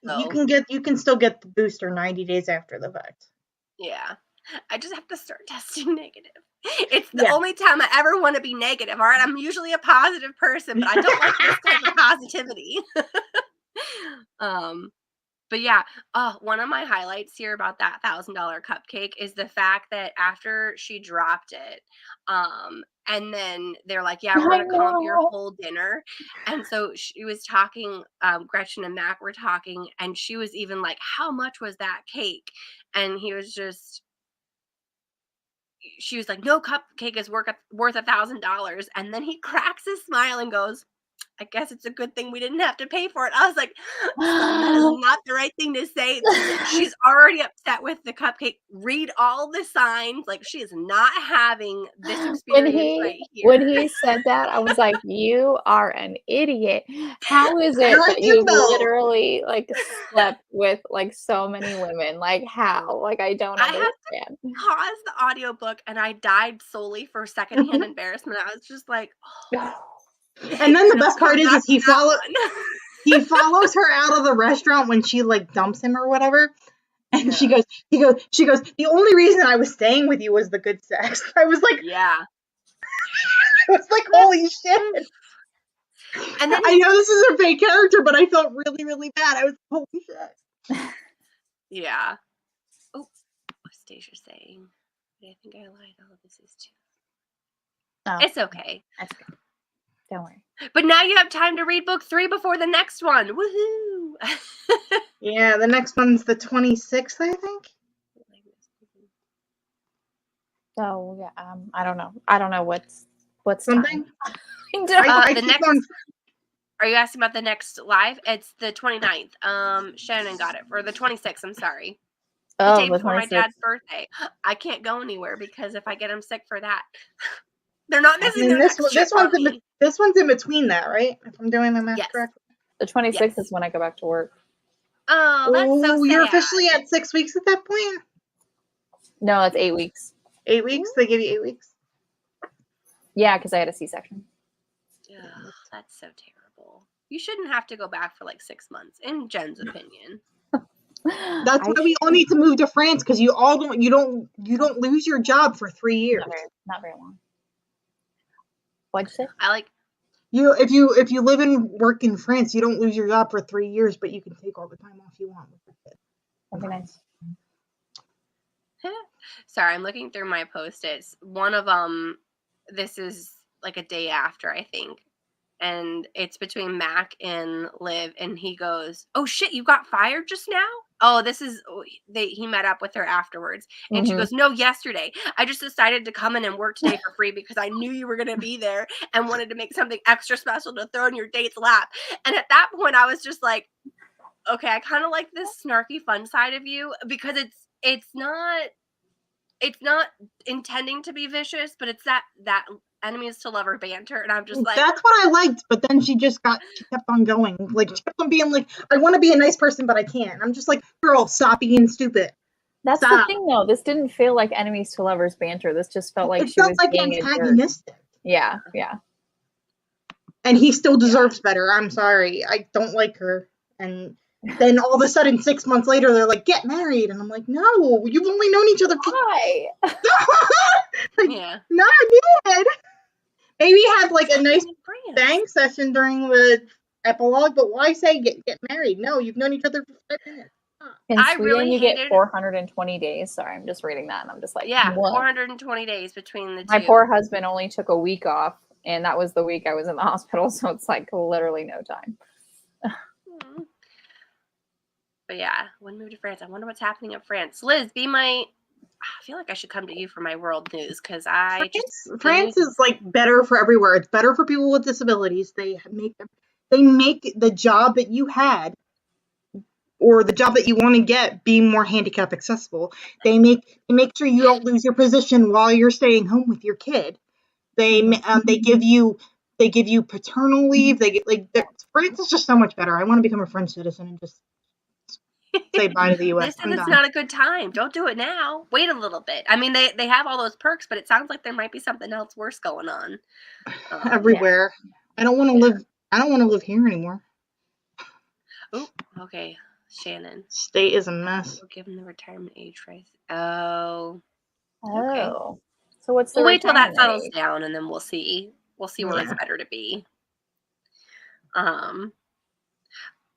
you can still get the booster 90 days after the fact. Yeah, I just have to start testing negative. It's the only time I ever want to be negative. All right, I'm usually a positive person, but I don't like this type of positivity. But yeah, one of my highlights here about that $1,000 cupcake is the fact that after she dropped it, and then they're like, yeah, we're gonna comp your whole dinner. And so she was talking, Gretchen and Mac were talking, and she was even like, how much was that cake? And she was like, no cupcake is worth $1,000. And then he cracks a smile and goes, I guess it's a good thing we didn't have to pay for it. I was like, son, that is not the right thing to say. She's already upset with the cupcake. Read all the signs. Like, she is not having this experience right here. When he said that, I was like, you are an idiot. How is it that you literally like slept with like so many women? Like, how? Like, I don't understand. I had to pause the audiobook and I died solely for secondhand embarrassment. I was just like, oh. And then the best part is he follows her out of the restaurant when she like dumps him or whatever. And she goes, the only reason I was staying with you was the good sex. I was like, yeah. I was like, holy shit. And then I know this is a fake character, but I felt really, really bad. I was holy shit. Yeah. Oh, what's Stacia saying? I think I lied. All of this is too. Oh, it's okay. That's good. Don't worry. But now you have time to read book 3 before the next one. Woohoo! Yeah, the next one's the 26th, I think. Oh yeah, I don't know. I don't know what's something. The next. Are you asking about the next live? It's the 29th. Shannon got it for the 26th. I'm sorry. The day before my dad's birthday. I can't go anywhere because if I get him sick for that. They're not missing their next trip on me. This one's in between that, right? If I'm doing my math correctly. The 26th is when I go back to work. Oh, that's so sad. You're officially at 6 weeks at that point? No, it's 8 weeks. 8 weeks? They give you 8 weeks? Yeah, because I had a C-section. Ugh, that's so terrible. You shouldn't have to go back for like 6 months, in Jen's opinion. That's why we all need to move to France, because you don't lose your job for 3 years. Not very long. What'd you say? If you live and work in France, you don't lose your job for 3 years, but you can take all the time off you want with your kid. That'd be nice. Sorry, I'm looking through my post-its. One of them, this is like a day after, I think. And it's between Mac and Liv, and he goes, oh shit, you got fired just now? Oh, he met up with her afterwards. And she goes, no, yesterday. I just decided to come in and work today for free because I knew you were going to be there and wanted to make something extra special to throw in your date's lap. And at that point, I was just like, okay, I kind of like this snarky fun side of you, because it's not intending to be vicious, but it's that enemies to lover banter, and I'm just like, that's what I liked. But then she kept on going, like she kept on being like, I want to be a nice person, but I can't. I'm just like, girl, stop being stupid. That's the thing, though. This didn't feel like enemies to lovers banter. This just felt like she was being antagonistic. Yeah. And he still deserves better. I'm sorry, I don't like her. And then all of a sudden, 6 months later, they're like, get married. And I'm like, no, you've only known each other for... Why? No, I did. Maybe have like a nice bang session during the epilogue, but why say get married? No, you've known each other for 5 minutes. In Sweden, you get 420 days. Sorry, I'm just reading that, and I'm just like, yeah, 420 days between the two. My poor husband only took a week off, and that was the week I was in the hospital, so it's like literally no time. But yeah, when we move to France, I wonder what's happening in France. Liz, I feel like I should come to you for my world news, because France is like better for everywhere. It's better for people with disabilities. They make the job that you had or the job that you want to get be more handicap accessible. They make sure you don't lose your position while you're staying home with your kid. They give you paternal leave. France is just so much better. I want to become a French citizen and just say bye to the U.S. Listen, it's not a good time. Don't do it now. Wait a little bit. I mean, they have all those perks, but it sounds like there might be something else worse going on everywhere. Yeah. I don't want to live here anymore. Oh, okay. Shannon. State is a mess. Given the retirement age rise. Oh. Okay. Okay. So what's the We'll wait till that retirement settles age? down, and then we'll see. We'll see where it's better to be. I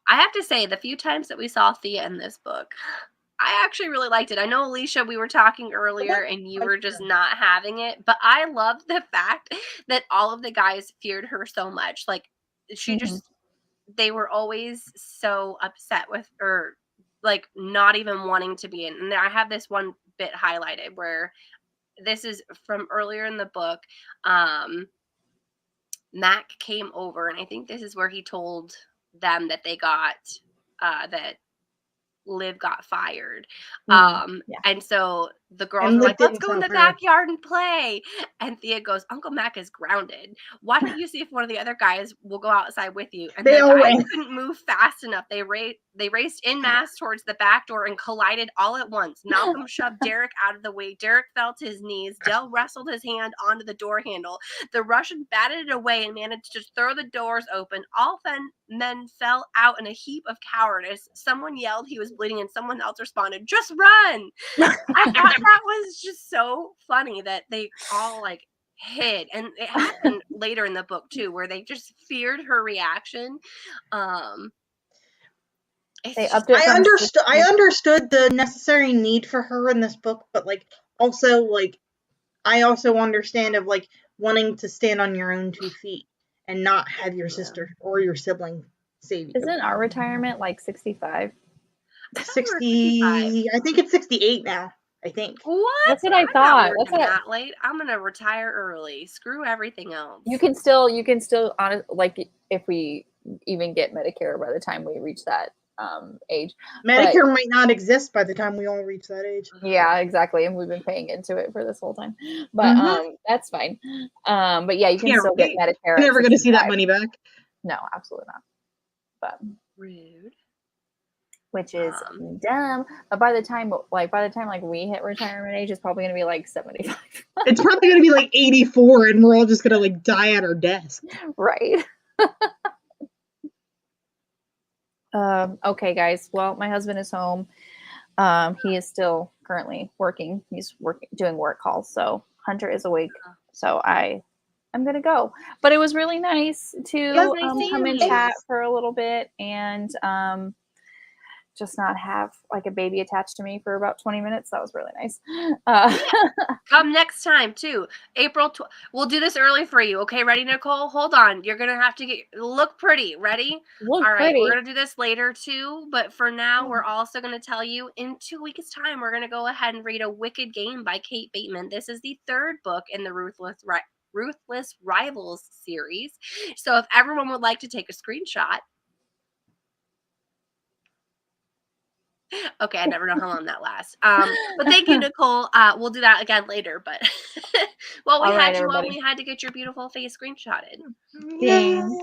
have to say, the few times that we saw Thea in this book, I actually really liked it. I know, Alicia, we were talking earlier and you were just not having it, but I love the fact that all of the guys feared her so much. Like, she just, they were always so upset with her, like, not even wanting to be in. And I have this one bit highlighted where this is from earlier in the book. Mac came over, and I think this is where he told them that they got that Liv got fired. And so the girls were like, let's go in the backyard and play. And Thea goes, Uncle Mac is grounded. Why don't you see if one of the other guys will go outside with you? And the guys couldn't move fast enough. They raced en masse towards the back door and collided all at once. Malcolm shoved Derek out of the way. Derek fell to his knees. Del wrestled his hand onto the door handle. The Russian batted it away and managed to throw the doors open. All men fell out in a heap of cowardice. Someone yelled he was bleeding and someone else responded, just run. I thought that was just so funny that they all like hid, and it happened later in the book too, where they just feared her reaction. I understood the necessary need for her in this book, but like also like I also understand of like wanting to stand on your own 2 feet and not have your sister or your sibling save you. Isn't our retirement like 65? 60. I think it's 68 now. I think. What? That's what I thought. That's not late. I'm gonna retire early. Screw everything else. You can still like if we even get Medicare by the time we reach that age. Medicare might not exist by the time we all reach that age. Yeah, exactly. And we've been paying into it for this whole time. But that's fine. But yeah, you can still get Medicare. You're never gonna see that money back. No, absolutely not. But rude. Which is dumb. But by the time we hit retirement age, it's probably gonna be like 75. It's probably gonna be like 84, and we're all just gonna like die at our desk. Right. Okay, guys. Well, my husband is home. He is still currently working. He's doing work calls. So Hunter is awake. So I'm gonna go. But it was really nice to come and chat for a little bit and just not have like a baby attached to me for about 20 minutes. That was really nice. Come next time too. April. We'll do this early for you. Okay, ready, Nicole? Hold on. You're gonna have to look pretty. Ready? All right. We're gonna do this later too, but for now, we're also gonna tell you in 2 weeks' time, we're gonna go ahead and read A Wicked Game by Kate Bateman. This is the 3rd book in the Ruthless Rivals series. So if everyone would like to take a screenshot. Okay, I never know how long that lasts. But thank you, Nicole. We'll do that again later. But we had to get your beautiful face screenshotted. Thanks.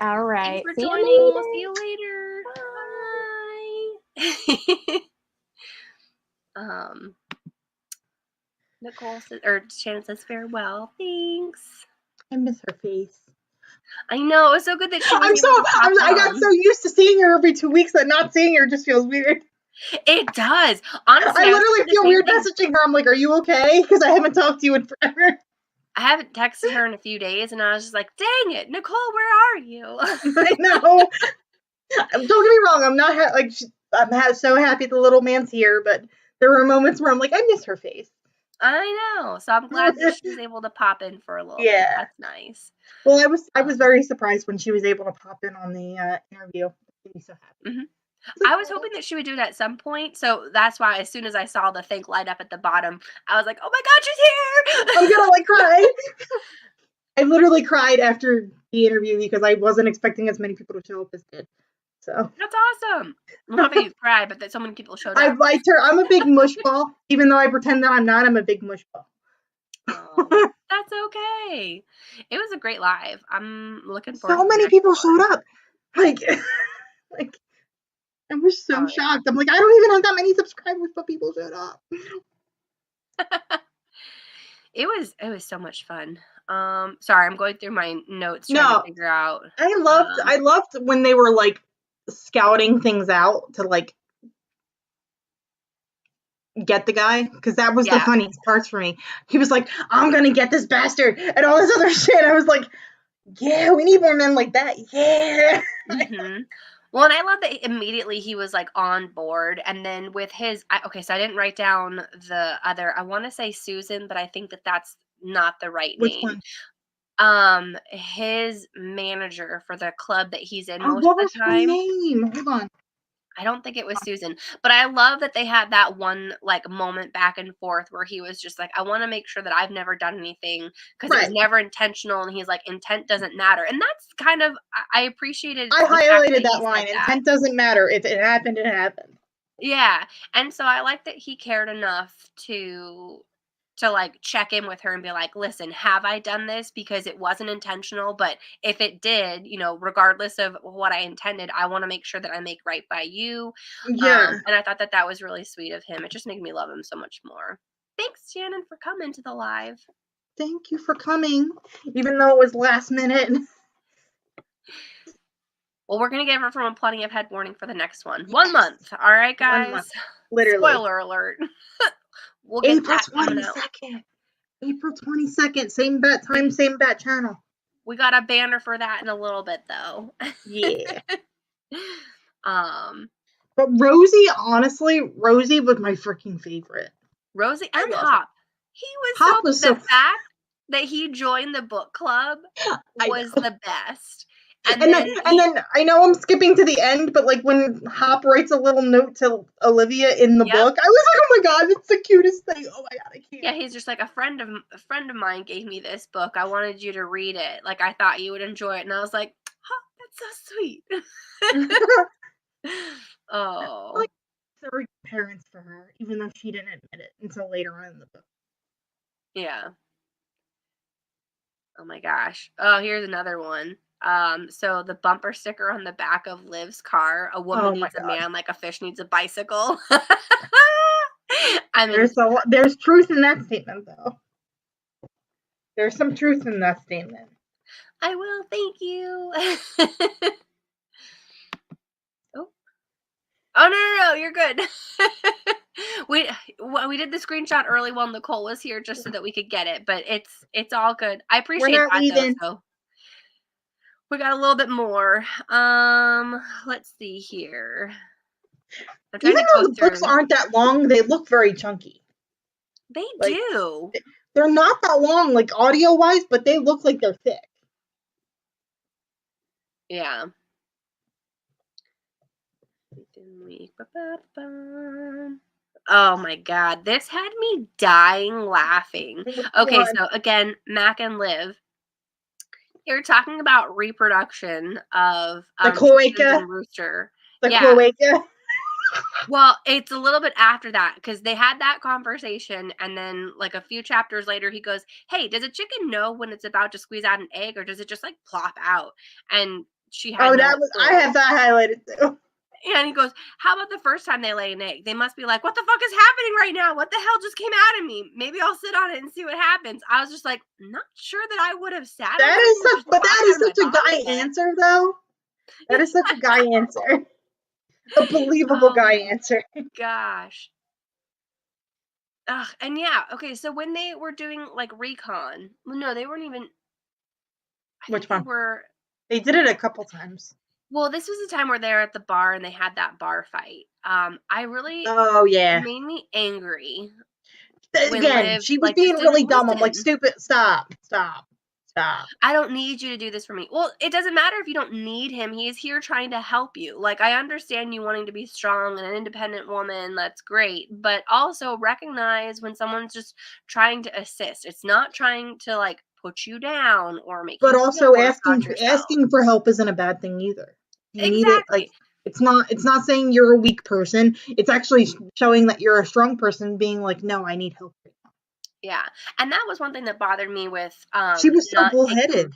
All right. Thanks for joining. We'll see you later. Bye. Nicole says, or Shannon says farewell. Thanks. I miss her face. I know, it was so good that she was I got so used to seeing her every 2 weeks that not seeing her just feels weird. It does. Honestly, I literally feel weird messaging her. I'm like, are you okay? Because I haven't talked to you in forever. I haven't texted her in a few days, and I was just like, dang it, Nicole, where are you? I know. Don't get me wrong. I'm not I'm so happy the little man's here, but there were moments where I'm like, I miss her face. I know. So I'm glad that she's able to pop in for a little bit. That's nice. Well, I was very surprised when she was able to pop in on the interview. It made me so happy. I was hoping that she would do it at some point, so that's why as soon as I saw the thing light up at the bottom, I was like, oh my god, she's here! I'm gonna like cry. I literally cried after the interview because I wasn't expecting as many people to show up as did. So that's awesome. I'm happy you cried, but that so many people showed up. I'm a big mush ball. Even though I pretend that I'm not, I'm a big mush ball. That's okay. It was a great live. I'm looking forward. So many people showed up. Like I was so shocked. I'm like, I don't even have that many subscribers, but people showed up. It was so much fun. Sorry, I'm going through my notes trying to figure out. I loved when they were like scouting things out to like get the guy, because that was the funniest parts for me. He was like, I'm gonna get this bastard and all this other shit. I was like, yeah, we need more men like that. Yeah. Mm-hmm. Well, and I love that immediately he was like on board, and then with his so I didn't write down the other. I want to say Susan, but I think that that's not the right Which name. one? His manager for the club that he's in Oh, most what of was the her time. name? Hold on. I don't think it was Susan, but I love that they had that one like moment back and forth where he was just like, I want to make sure that I've never done anything because it was never intentional. And he's like, intent doesn't matter. And that's kind of, I appreciated I the fact highlighted that that he line. said that. Intent doesn't matter. If it happened, it happened. Yeah. And so I like that he cared enough to like check in with her and be like, listen, have I done this? Because it wasn't intentional, but if it did, you know, regardless of what I intended, I want to make sure that I make right by you. Yeah. And I thought that that was really sweet of him. It just made me love him so much more. Thanks, Shannon, for coming to the live. Thank you for coming, even though it was last minute. Well, we're going to give everyone plenty of head warning for the next one. 1 month. All right, guys. 1 month. Literally. Spoiler alert. We'll get April 22nd. April 22nd. Same bat time, same bat channel. We got a banner for that in a little bit, though. Yeah. But Rosie, honestly, Rosie was my freaking favorite. Rosie and Hop. He was the fact that he joined the book club was the best. And then I know I'm skipping to the end, but like when Hop writes a little note to Olivia in the book, I was like, oh my god, it's the cutest thing. Oh my god, I can't. Yeah, he's just like, a friend of mine gave me this book. I wanted you to read it. Like, I thought you would enjoy it. And I was like, oh, that's so sweet. Oh. Like, sorry parents for her, even though she didn't admit it until later on in the book. Yeah. Oh my gosh. Oh, here's another one. So the bumper sticker on the back of Liv's car, a woman needs a man like a fish needs a bicycle. I mean, there's truth in that statement, though. There's some truth in that statement. I will, thank you. Oh no, you're good. We did the screenshot early while Nicole was here just so that we could get it, but it's all good. I appreciate that though. So we got a little bit more. Let's see here. Even though the books aren't that long, they look very chunky. They do. They're not that long, like audio wise, but they look like they're thick. Yeah. Oh my god, this had me dying laughing. Okay, so again, Mac and Liv, you're talking about reproduction of the cloaca and rooster. Cloaca. Well, it's a little bit after that because they had that conversation, and then like a few chapters later, he goes, "Hey, does a chicken know when it's about to squeeze out an egg, or does it just like plop out?" And she had I have that highlighted too. And he goes, how about the first time they lay an egg? They must be like, what the fuck is happening right now? What the hell just came out of me? Maybe I'll sit on it and see what happens. I was just like, not sure that I would have sat. That is such a guy answer, though. That is such a guy answer. A believable guy answer. Gosh. Ugh, and yeah, okay, so when they were doing like recon, well, no, they weren't even. Which one? They did it a couple times. Well, this was the time where they were at the bar and they had that bar fight. I really. Oh yeah. It made me angry. Again, she was being really dumb. I'm like, stupid. Stop. I don't need you to do this for me. Well, it doesn't matter if you don't need him. He is here trying to help you. Like, I understand you wanting to be strong and an independent woman. That's great. But also recognize when someone's just trying to assist. It's not trying to, like, put you down or make you feel also asking for help isn't a bad thing either. You need it. Like, it's not saying you're a weak person. It's actually showing that you're a strong person, being like, no, I need help. Yeah, and that was one thing that bothered me with she was so bullheaded.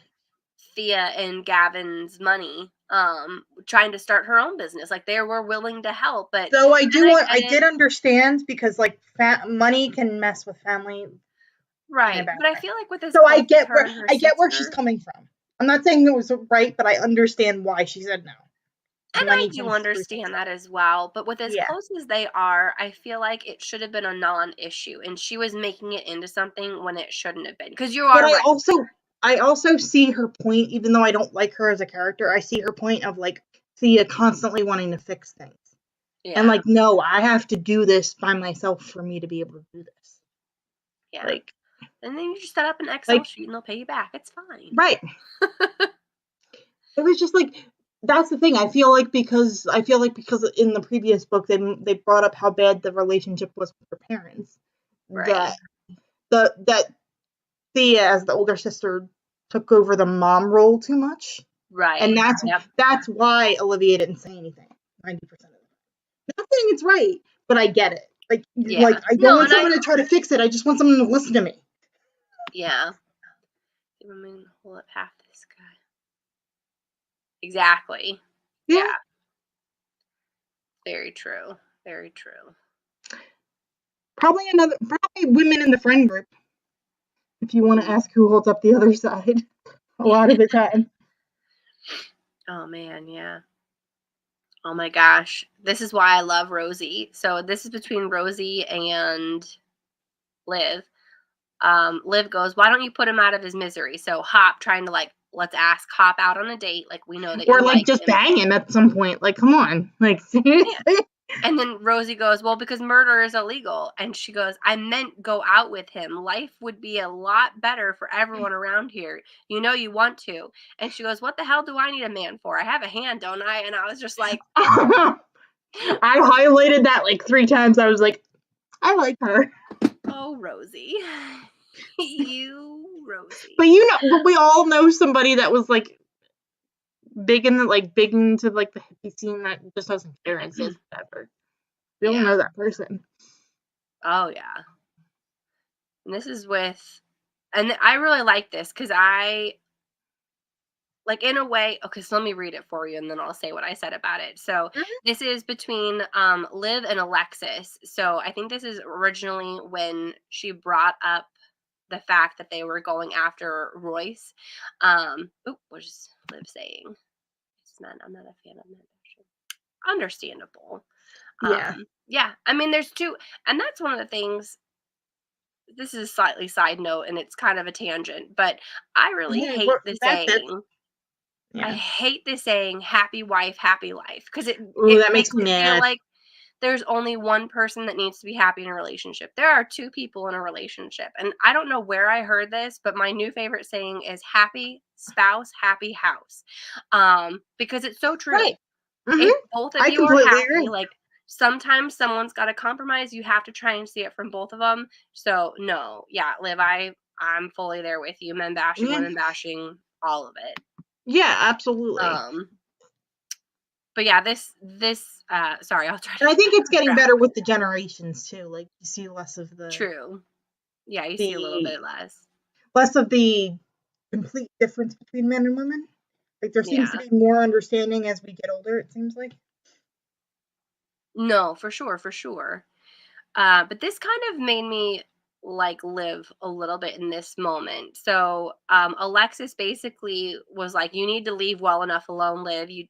Thea and Gavin's money, trying to start her own business. Like, they were willing to help, but so I did understand, because like money can mess with family, right? But I feel like with this, so I get where she's coming from. I'm not saying it was right, but I understand why she said no. as And many I do times as 3 understand that as well, but with as Yeah. close as they are, I feel like it should have been a non-issue, and she was making it into something when it shouldn't have been. Because you But are right. I also see her point, even though I don't like her as a character, I see her point of, like, Thea constantly wanting to fix things. And, Yeah. like, no, I have to do this by myself for me to be able to do this. Yeah. Like, And then you just set up an Excel like sheet and they'll pay you back. It's fine. right. It was just like, that's the thing. I feel like because in the previous book they brought up how bad the relationship was with her parents, Right. that Thea, as the older sister, took over the mom role too much. Right. And Yep. that's why Olivia didn't say anything 90% of the time. Not saying it's right, but I get it. Like, Yeah. I don't want someone to try to fix it. I just want someone to listen to me. Yeah. I'm going to hold up half this guy. Exactly. Yeah. Very true. Very true. Probably women in the friend group, if you want to ask who holds up the other side a lot of the time. Oh man, yeah. Oh my gosh. This is why I love Rosie. So this is between Rosie and Liv. Liv goes, "Why don't you put him out of his misery?" So Hop trying to, like, let's ask Hop out on a date. Like, we know that Or, you like, like just him. bang him at some point. Like, come on. Like, seriously? Yeah. And then Rosie goes, "Well, because murder is illegal." And she goes, "I meant go out with him. Life would be a lot better for everyone around here. You know you want to." And she goes, "What the hell do I need a man for? I have a hand, don't I?" And I was just like, I highlighted that like 3 times. I was like, I like her. "Oh, Rosie." You, Rosie. But we all know somebody that was like big into like the hippie scene that just doesn't care and says whatever. We all know that person. Oh yeah. And this is and I really like this because I, like, in a way, okay, so let me read it for you and then I'll say what I said about it. So this is between Liv and Alexis. So I think this is originally when she brought up the fact that they were going after Royce. What is Liv saying? I'm not a fan of men. Understandable. Yeah. Yeah. I mean, there's two, and that's one of the things. This is a slightly side note, and it's kind of a tangent, but I really hate the saying. I Yeah. hate the saying "happy wife, happy life" because it Ooh, that makes makes me it feel mad. like there's only one person that needs to be happy in a relationship. There are two people in a relationship, and I don't know where I heard this, but my new favorite saying is "happy spouse, happy house," because it's so true. Right. If both of I you are completely happy, agree. like, sometimes someone's got to compromise. You have to try and see it from both of them. So no, yeah, Liv, I'm fully there with you. Men bashing, Yeah. women bashing, all of it. Yeah, absolutely. But yeah, this sorry, I'll try to. And I think it's getting better with the generations too. Like, you see less of True. Yeah, you see a little bit less of the complete difference between men and women. Like, there seems to be more understanding as we get older, it seems like. No, for sure, for sure. But this kind of made me like Liv a little bit in this moment. So Alexis basically was like, "You need to leave well enough alone, Liv. You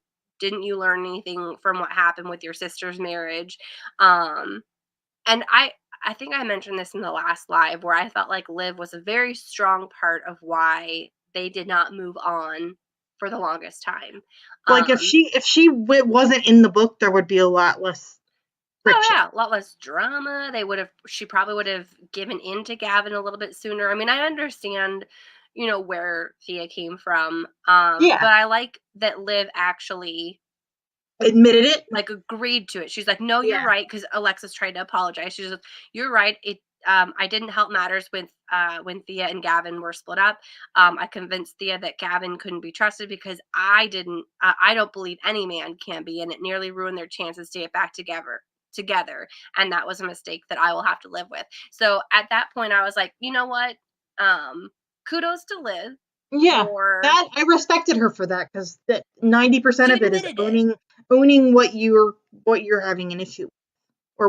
learn anything from what happened with your sister's marriage?" And I think I mentioned this in the last live where I felt like Liv was a very strong part of why they did not move on for the longest time. Like, if she wasn't in the book, there would be a lot less friction. Oh yeah, a lot less drama. She probably would have given in to Gavin a little bit sooner. I mean, I understand, where Thea came from. But I like that Liv actually admitted it, like, agreed to it. She's like, "No, you're right," because Alexis tried to apologize. She's like, "You're right. I didn't help matters with when Thea and Gavin were split up. I convinced Thea that Gavin couldn't be trusted because I don't believe any man can be, and it nearly ruined their chances to get back together, and that was a mistake that I will have to live with." So at that point I was like, you know what, kudos to Liv. Yeah, that I respected her for that, because that 90% of it is owning what you're having an issue with, or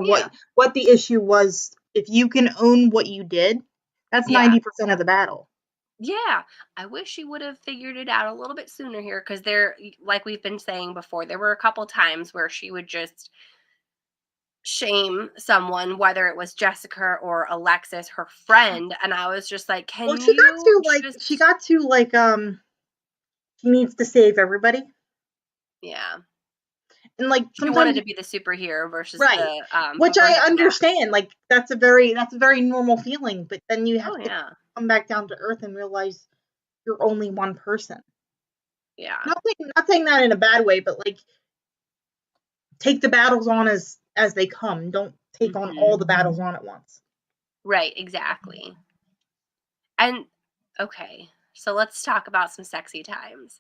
what the issue was. If you can own what you did, that's 90% of the battle. Yeah, I wish she would have figured it out a little bit sooner here because there, like we've been saying before, there were a couple times where she would just shame someone, whether it was Jessica or Alexis, her friend, and I was just like, Well, "Can she got you to just?" she needs to save everybody. Yeah. And like She wanted sometimes to be the superhero versus right. the Which I versus yeah. understand. Like that's a very normal feeling, but then you have Oh to yeah. come back down to earth and realize you're only one person. Yeah. Not saying that in a bad way, but like take the battles on as they come. Don't take on all the battles on at once. Right, exactly. And okay, so let's talk about some sexy times.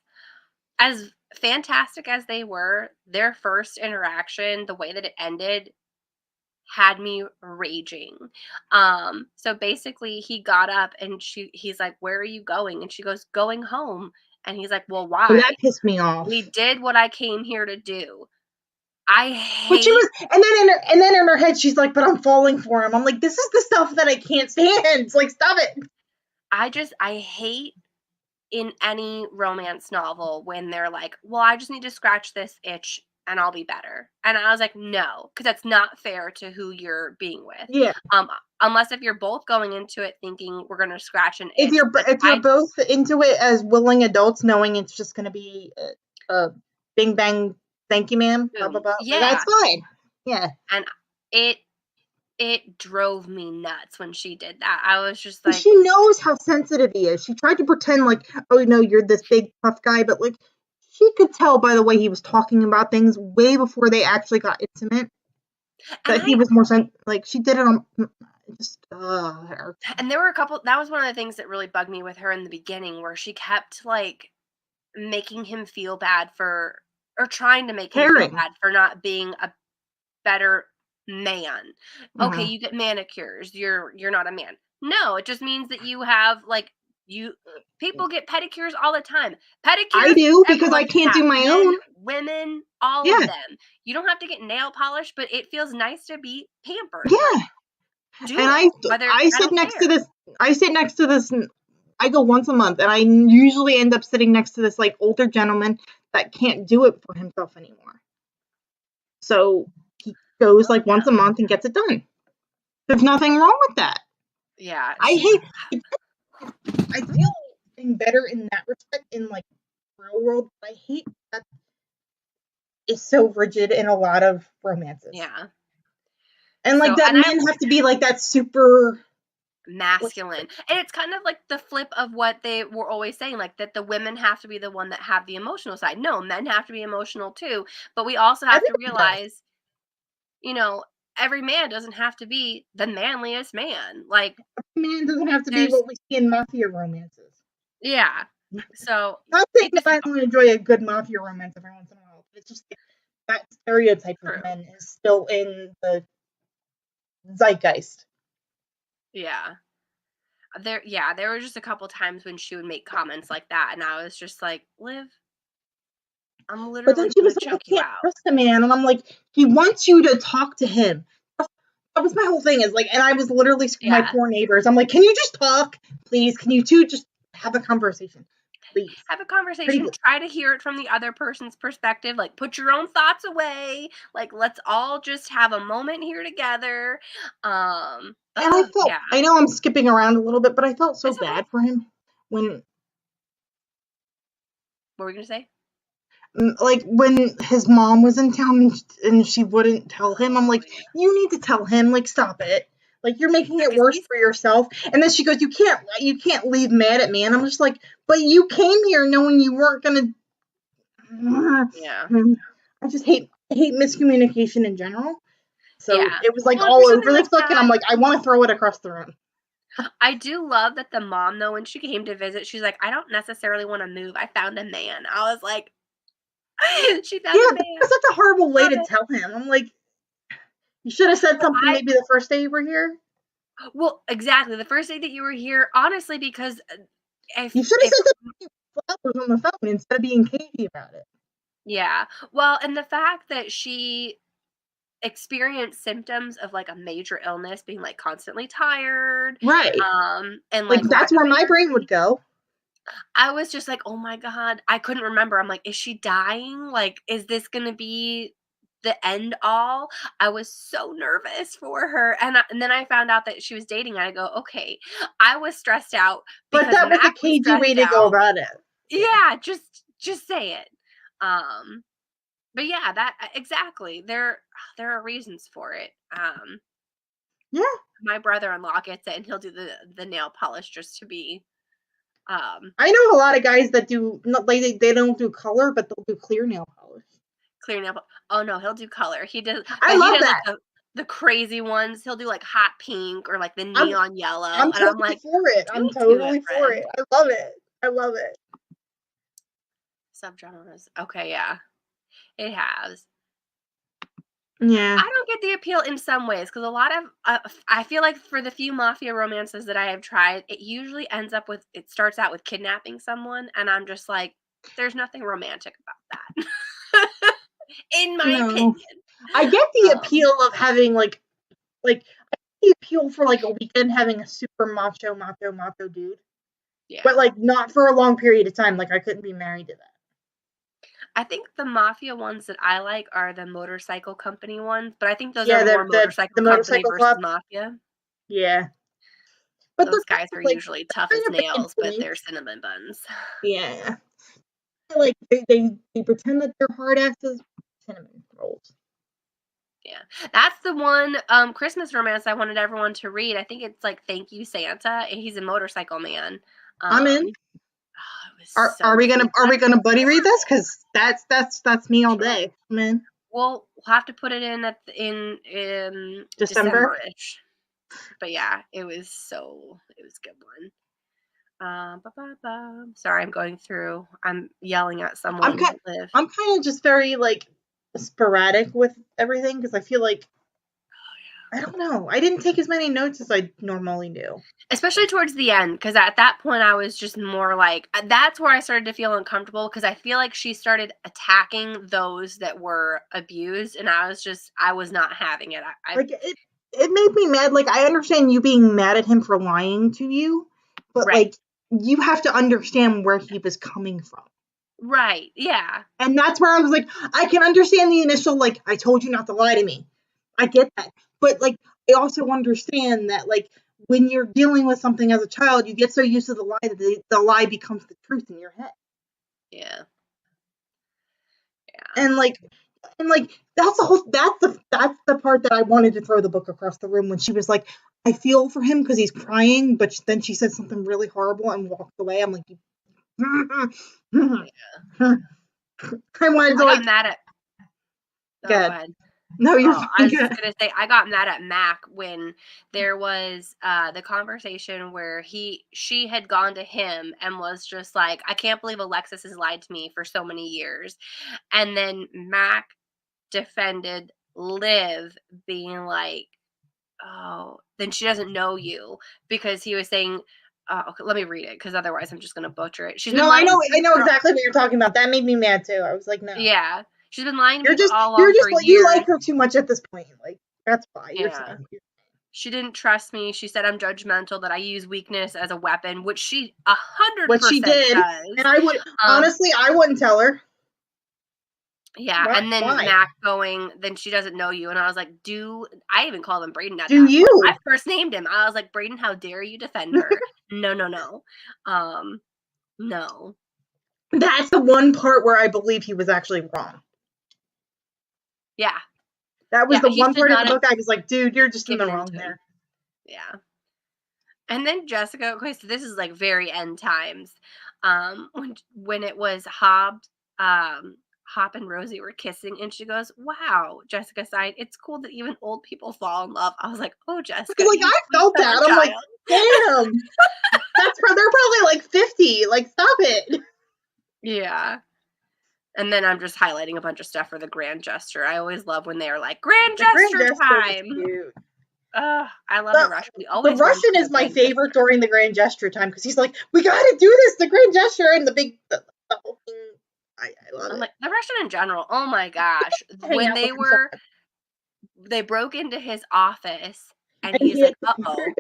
As fantastic as they were, their first interaction, the way that it ended had me raging. So basically he got up and he's like, "Where are you going?" And she goes, "Going home." And he's like, "Well, Oh, that why?" pissed me off. "We did what I came here to do." I But she hate was, and then in her head, she's like, "But I'm falling for him." I'm like, "This is the stuff that I can't stand." It's like, stop it. I hate in any romance novel when they're like, "Well, I just need to scratch this itch and I'll be better." And I was like, "No, because that's not fair to who you're being with." Yeah. Unless if you're both going into it thinking we're going to scratch an itch, but If you're both into it as willing adults, knowing it's just going to be a bing bang, thank you, ma'am, blah blah boom. blah, Yeah, that's fine. Yeah. and it it drove me nuts when she did that. I was just like, She knows how sensitive he is. She tried to pretend like, oh no, you're this big tough guy, but like she could tell by the way he was talking about things way before they actually got intimate and that he was more like she did it on just and there were a couple that was one of the things that really bugged me with her in the beginning where she kept like making him feel bad for or trying to make him feel caring. bad for not being a better man. Okay, Mhm. you get manicures. You're not a man. No, it just means that you have like you people get pedicures all the time. I Pedicures do because everyone I can can't do have. my Men, own. women, all of Yeah, them. You don't have to get nail polish, but it feels nice to be pampered. Like yeah. And do it. Whether I I sit don't next to care. this. I sit next to this. I go once a month, and I usually end up sitting next to this like older gentleman that can't do it for himself anymore. So he goes Oh like once yeah. a month and gets it done. There's nothing wrong with that. Yeah. I hate. I feel getting better in that respect in like real world. But I hate that it's so rigid in a lot of romances, Yeah. and like So that and I men have to be like that super. masculine. And it's kind of like the flip of what they were always saying, like that the women have to be the one that have the emotional side. No, men have to be emotional too. But we also have to Everybody does. realize, you know, every man doesn't have to be the manliest man. Like Man doesn't have to be there's what we see in mafia romances. yeah. So Not saying it that just I don't enjoy a good mafia romance every once in a while. It's just like, that stereotype of true. men is still in the zeitgeist. Yeah. There were just a couple times when she would make comments like that and I was just like, Liv, I'm But then literally she gonna was like, choke I you can't out. trust a man. And I'm like, he wants you to talk to him. That was my whole thing is like, and I was literally my Yeah. poor neighbors. I'm like, can you just talk, please? Can you two just have a conversation, please? Have a Pretty conversation, good. try to hear it from the other person's perspective, like put your own thoughts away, like let's all just have a moment here together. And I felt, Yeah, I know I'm skipping around a little bit, but I felt so it's okay. bad for him when What were we gonna say? like when his mom was in town and she wouldn't tell him. I'm Oh like, you need to tell him. Like, stop it. Like, you're making yeah, it because worse he's for yourself. And then she goes, you can't leave mad at me. And I'm just like, but you came here knowing you weren't gonna. yeah, I hate miscommunication in general. So yeah. it was like Well, and for all something over this like book, and that, I'm like, I want to throw it across the room. I do love that the mom though when she came to visit, she's like, I don't necessarily want to move. I found a man. I was like, she Yeah, found a that man. was such a horrible way Love to it. tell him. I'm like, you should have said Well, something maybe the first day you were here. exactly the first day that you were here, honestly, because You should have if said something flowers on the phone instead of being cagey about it. yeah. Well, and the fact that she experienced symptoms of like a major illness, being like constantly tired, Right. and Like like lack that's of where my brain would energy. go. I was just like, "Oh my god." I couldn't remember. I'm like, "Is she dying? Like, is this gonna be the end all?" I was so nervous for her, and then I found out that she was dating, and I go, "Okay." I was stressed out But because that was a Mac was cagey way stressed to go out. about it. Yeah, just say it. Um, but yeah, that exactly. There are reasons for it. Yeah. My brother-in-law gets it, and he'll do the nail polish just to be, I know a lot of guys that do not like they don't do color, but they'll do clear nail polish. clear nail. Oh no, he'll do color. He does, I but he love does like that. the crazy ones. He'll do like hot pink or like the I'm neon yellow, I'm and I'm totally like, for it. do I'm it to it, totally for friend. it. I love it. I love it. Subgenres. Okay, yeah, it has. Yeah. I don't get the appeal in some ways because a lot of I feel like for the few mafia romances that I have tried, it usually ends up with it starts out with kidnapping someone, and I'm just like, there's nothing romantic about that, in my No. opinion. I get the Um, appeal of having like the appeal for like a weekend having a super macho dude. But yeah, like not for a long period of time. Like I couldn't be married to that. I think the mafia ones that I like are the motorcycle company ones, but I think those are Yeah, more the motorcycle company motorcycle versus club. mafia. Yeah. But the Those thing guys is, are like usually that's tough kind as of bad nails, for but me. they're cinnamon buns. Yeah. Like they pretend that they're hard asses cinnamon rolls. Yeah. That's the one Christmas romance I wanted everyone to read. I think it's like Thank You Santa, and he's a motorcycle man. I'm in. It was Are so we cute. gonna buddy read this? Adorable. Because that's me all Sure. day. I'm in. We'll have to put it in in December. December-ish. But yeah, it was a good one. Sorry, I'm going through. I'm yelling at I'm someone. kind Live. I'm kind of just very like sporadic with everything because I feel like I don't know. I didn't take as many notes as I normally do. Especially towards the end, because at that point I was just more like that's where I started to feel uncomfortable because I feel like she started attacking those that were abused, and I was not having it. I Like it made me mad. Like I understand you being mad at him for lying to you, but Right, like you have to understand where he was coming from. right, yeah, And that's where I was like, I can understand the initial, like, I told you not to lie to me. I get that. But, like, I also understand that, like, when you're dealing with something as a child, you get so used to the lie that the lie becomes the truth in your head. yeah, yeah. And, like, that's the part that I wanted to throw the book across the room when she was like, I feel for him because he's crying, but then she said something really horrible and walked away. I'm like, I wanted to, I got like, mad at. Oh, go God. ahead. No, you're Oh, I fine. was just gonna say I got mad at Mac when there was the conversation where she had gone to him and was just like, I can't believe Alexis has lied to me for so many years. And then Mac defended Liv, being like, oh, then she doesn't know you, because he was saying, okay, let me read it because otherwise I'm just gonna butcher it. She's been No, lying to I me know for, exactly what you're talking about. That made me mad too. I was like, no. yeah, she's been lying to me all You're along just for like you years. like her too much at this point. Like that's why. You're Yeah. fine. She didn't trust me. She said I'm judgmental, that I use weakness as a weapon, which she 100% What she did, does. and I would Um, honestly I wouldn't tell her. yeah, and then Why? Mac going, then she doesn't know you, and I was like, I even called him Braden at Do that point. I you? first named him. I was like, Braden, how dare you defend her? No, no, no. No. That's the one part where I believe he was actually wrong. Yeah, That was yeah. the He one should part of the not have book I was like, dude, you're just in the given in wrong to him. there. Yeah. And then Jessica, okay, so this is like very end times. When it was Hop and Rosie were kissing, and she goes, "Wow," Jessica sighed. "It's cool that even old people fall in love." I was like, "Oh, Jessica, Like you I sweet felt summer that. I'm like, child." damn. They're probably like 50. Like stop it. Yeah. And then I'm just highlighting a bunch of stuff for the grand gesture. I always love when they are like, "Grand The Grand gesture Gesture was time." cute. I love the Russian. We The always run Russian from is the my grand favorite gesture. during the grand gesture time because he's like, we gotta do this, the grand gesture, and the whole thing. I love I'm it. like, the Russian in general. Oh my gosh. Hang When out with him so much. they broke into his office And he's like, uh-oh.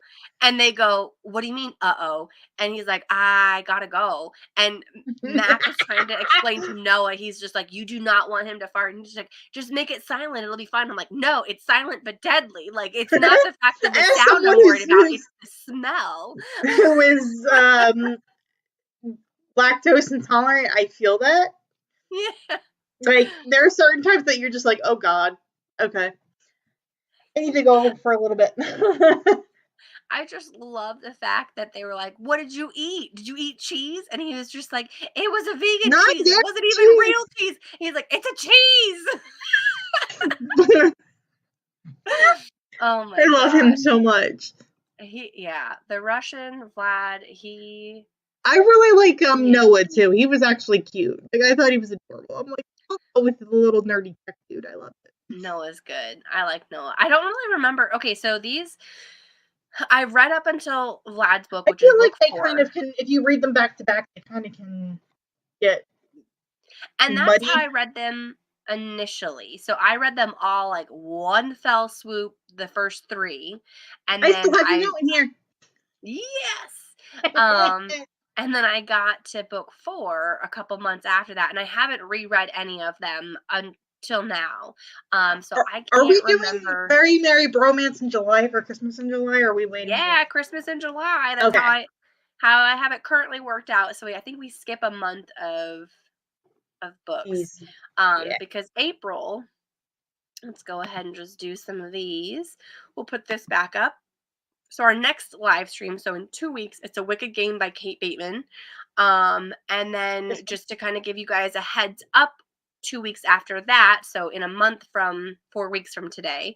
And they go, what do you mean, uh-oh? And he's like, I gotta go. And Mac is trying to explain to Noah, he's just like, you do not want him to fart. And he's like, just make it silent, it'll be fine. I'm like, no, it's silent but deadly. Like, it's not the fact of the sound I'm worried about, it's the smell. Who is lactose intolerant, I feel that. Yeah. Like, there are certain times that you're just like, oh God, okay. I need to go home for a little bit. I just love the fact that they were like, what did you eat? Did you eat cheese? And he was just like, it was a vegan Not cheese. It wasn't even real cheese. He's like, it's a cheese. Oh my I love him so much. The Russian Vlad, I really like Noah too. He was actually cute. Like, I thought he was adorable. I'm like, oh, with the little nerdy tech dude. I love it. Noah's good. I like Noah. I don't really remember. Okay, so these I read up until Vlad's book, which is book 4. Kind of can, if you read them back to back, they kind of can get and that's how I read them initially. So I read them all like one fell swoop, the first 3, and I then still have you know in here. Yes. And then I got to book 4 a couple months after that, and I haven't reread any of them until now. So I can't remember. Are we doing Very Merry Bromance in July for Christmas in July? Or are we waiting? Yeah, Christmas in July. That's how I have it currently worked out. So I think we skip a month of books. Because April, let's go ahead and just do some of these. We'll put this back up. So our next live stream, so in 2 weeks, it's a Wicked Game by Kate Bateman. And then just to kind of give you guys a heads up, 2 weeks after that, so in a month from 4 weeks from today,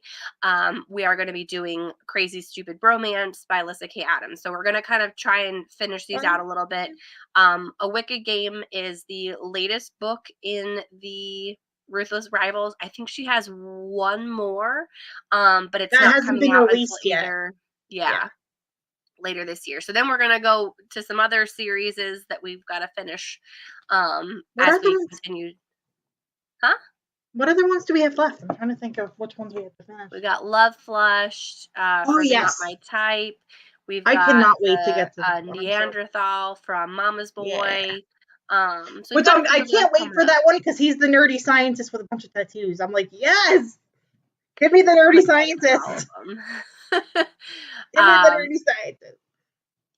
we are going to be doing Crazy Stupid Bromance by Lyssa K. Adams. So we're going to kind of try and finish these out a little bit. A Wicked Game is the latest book in the Ruthless Rivals. I think she has one more, but it's not coming out until either later this year. So then we're gonna go to some other series that we've got to finish as we continue. Huh? What other ones do we have left? I'm trying to think of which ones we have to finish. We got Love Flushed, for the Not My Type. We've got cannot wait to get to Neanderthal from Mama's Boy. So which I can't wait for that one because he's the nerdy scientist with a bunch of tattoos. I'm like, yes, give me the nerdy scientist. Give me the nerdy scientist.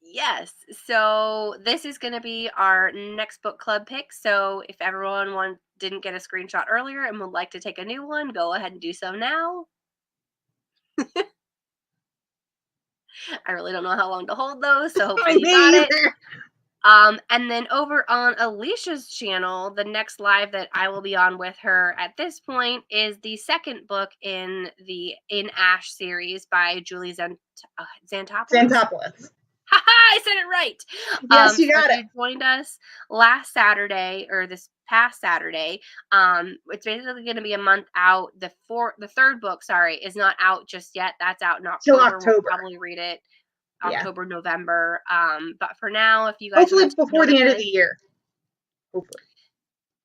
Yes. So this is going to be our next book club pick. So if everyone didn't get a screenshot earlier and would like to take a new one, go ahead and do so now. I really don't know how long to hold those, so hopefully you got it. And then over on Alicia's channel, the next live that I will be on with her at this point is the second book in the In Ash series by Julie Xantopoulos. I said it right. Yes, you got it. You joined us last Saturday or this past Saturday. It's basically going to be a month out. The third book, is not out just yet. That's out in October. We'll probably read it October, November. But for now, if you guys hopefully before the end of the year. Hopefully.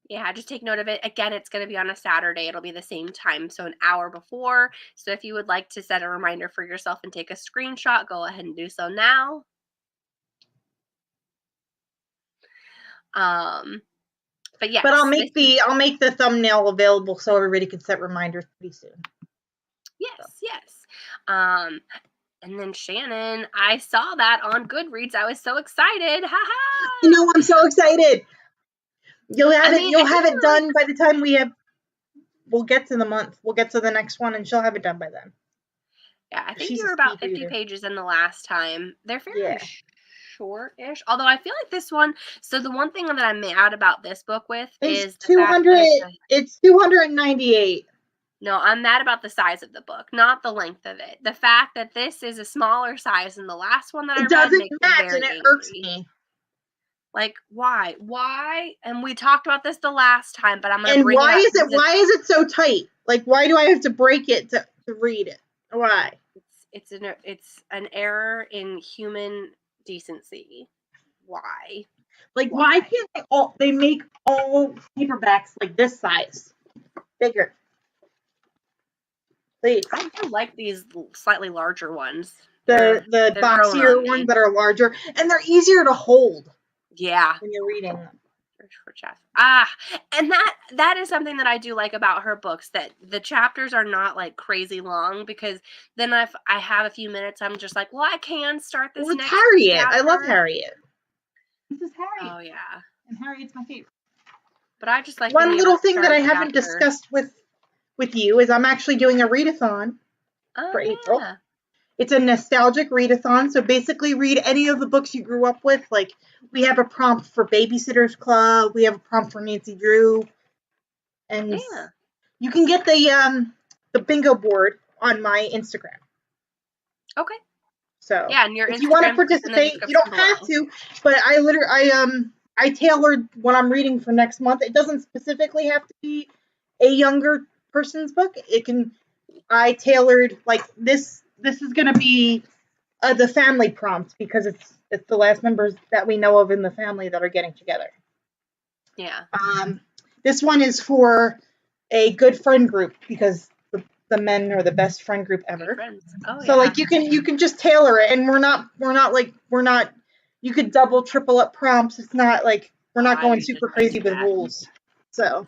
Yeah, just take note of it. Again, it's going to be on a Saturday. It'll be the same time, so an hour before. So if you would like to set a reminder for yourself and take a screenshot, go ahead and do so now. But yeah. But I'll make the thumbnail available so everybody can set reminders pretty soon. Yes. And then Shannon, I saw that on Goodreads. I was so excited. Ha! You know, I'm so excited. You'll have it done by the time we'll get to the month. We'll get to the next one and she'll have it done by then. Yeah, I think you were about 50 pages in the last time. They're fairly short-ish. Although I feel like this one, so the one thing that I'm mad about this book is 200. It's 298. No, I'm mad about the size of the book, not the length of it. The fact that this is a smaller size than the last one that I read doesn't match, and it irks me. Like, why? Why? And we talked about this the last time, but I'm gonna bring it up. And why is it so tight? Like, why do I have to break it to read it? Why? It's an error in human decency. Why? Like, why can't they make all paperbacks like this size? Bigger. Please. I do like these slightly larger ones. The They're boxier on ones me. that are larger, and they're easier to hold. Yeah. When you're reading them. And that is something that I do like about her books, that the chapters are not like crazy long, because then if I have a few minutes, I'm just like, well, I can start this next Harriet. chapter. I love Harriet. This is Harriet. Oh yeah. And Harriet's my favorite. But I just like one little thing that I haven't discussed with you is I'm actually doing a readathon for April. It's a nostalgic readathon, so basically read any of the books you grew up with. Like, we have a prompt for Babysitter's Club, we have a prompt for Nancy Drew, and you can get the bingo board on my Instagram. Okay. So yeah, and your if Instagram, you want to participate, you don't have to, but I tailored what I'm reading for next month. It doesn't specifically have to be a younger person's book. I tailored, like, this is going to be the family prompt, because it's the last members that we know of in the family that are getting together. Yeah. This one is for a good friend group, because the men are the best friend group ever. Oh, so like you can just tailor it, and we're not you could double, triple up prompts. It's not like we're not going super crazy with rules. So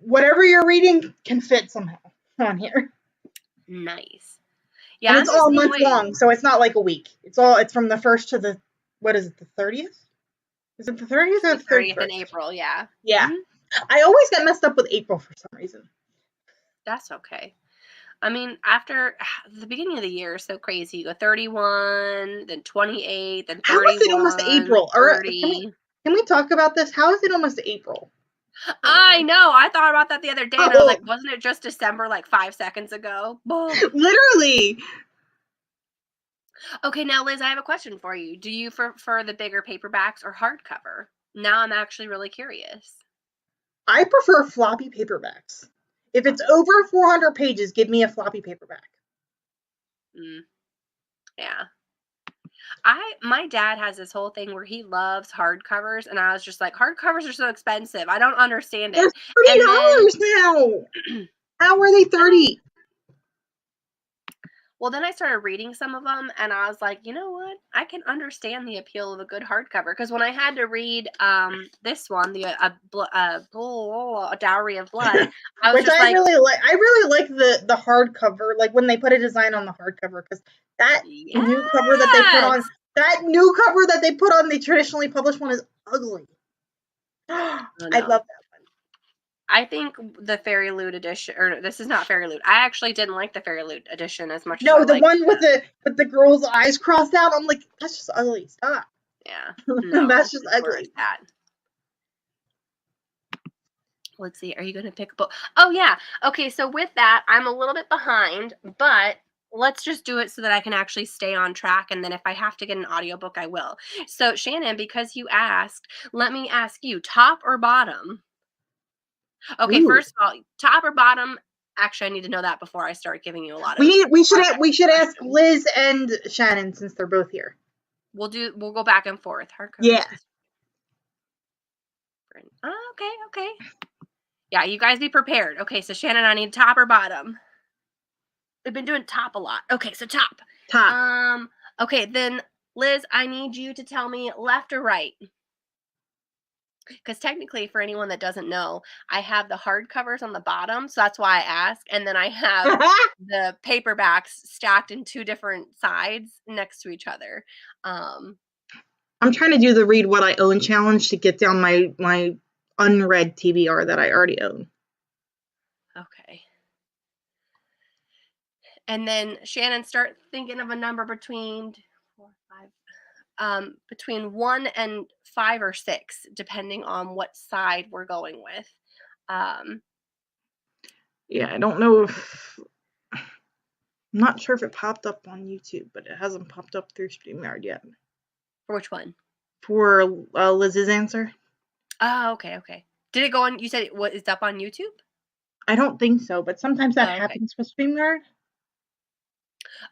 whatever you're reading can fit somehow on here. Nice. Yeah, and it's all month long, so it's not like a week. It's from the 1st to the, what is it, the 30th? Is it the 30th or the 30th in April? Yeah. Yeah. Mm-hmm. I always get messed up with April for some reason. That's okay. I mean, after the beginning of the year is so crazy. You go 31, then 28, then 31. How is it almost April? 30. Can we talk about this? How is it almost April? I know. I thought about that the other day, and I was like, wasn't it just December like 5 seconds ago? Literally. Okay, now, Liz, I have a question for you. Do you prefer the bigger paperbacks or hardcover? Now I'm actually really curious. I prefer floppy paperbacks. If it's over 400 pages, give me a floppy paperback. Yeah. My dad has this whole thing where he loves hardcovers, and I was just like, hardcovers are so expensive. I don't understand it. They're $30 now. How are they 30? Well, then I started reading some of them, and I was like, you know what? I can understand the appeal of a good hardcover, because when I had to read this one, the A Dowry of Blood, I was just really like. I really like the hardcover, like when they put a design on the hardcover, because that new cover that they put on the traditionally published one is ugly. I love that one. I think the Fairy Loot edition, or this is not Fairy Loot. I actually didn't like the Fairy Loot edition as much. No, the one with the girl's eyes crossed out. I'm like, that's just ugly. Stop. Yeah, no, that's just ugly. Let's see. Are you going to pick a book? Oh yeah. Okay. So with that, I'm a little bit behind, but let's just do it so that I can actually stay on track. And then if I have to get an audiobook, I will. So Shannon, because you asked, let me ask you, top or bottom? Okay, first of all, top or bottom? Actually, I need to know that before I start giving you a lot of. We should ask Liz and Shannon, since they're both here. We'll go back and forth. Hardcover. Yeah. Okay. Yeah, you guys be prepared. Okay, so Shannon, I need top or bottom. We've been doing top a lot. Okay, so top. Top. Okay, then Liz, I need you to tell me left or right. Because technically, for anyone that doesn't know, I have the hardcovers on the bottom, so that's why I ask. And then I have the paperbacks stacked in 2 different sides next to each other. I'm trying to do the read what I own challenge to get down my unread TBR that I already own. Okay. And then Shannon, start thinking of a number between 4, 5. Between 1 and 5 or 6, depending on what side we're going with. Yeah, I don't know if I'm not sure if it popped up on YouTube, but it hasn't popped up through StreamYard yet. For which one? For Liz's answer. Oh, okay. Did it go on? You said it's up on YouTube? I don't think so, but sometimes that happens with StreamYard.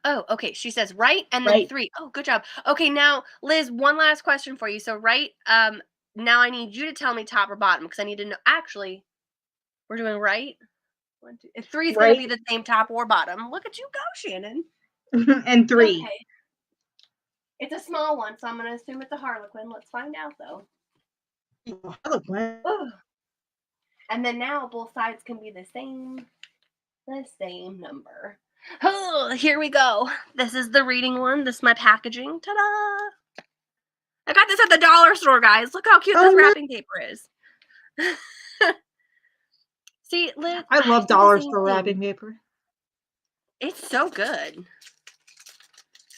Oh, okay. She says right and then 3. Oh, good job. Okay, now Liz, one last question for you. So right, now I need you to tell me top or bottom, because I need to know. Actually, we're doing right. 1, 2. 3's going to be the same top or bottom. Look at you go, Shannon. And 3. Okay. It's a small one, so I'm going to assume it's a Harlequin. Let's find out, though. Harlequin. Ugh. And then now both sides can be the same number. Oh, here we go. This is the reading one. This is my packaging. Ta-da! I got this at the dollar store, guys. Look how cute this wrapping paper is. See, Liz, I love dollar store wrapping paper. It's so good.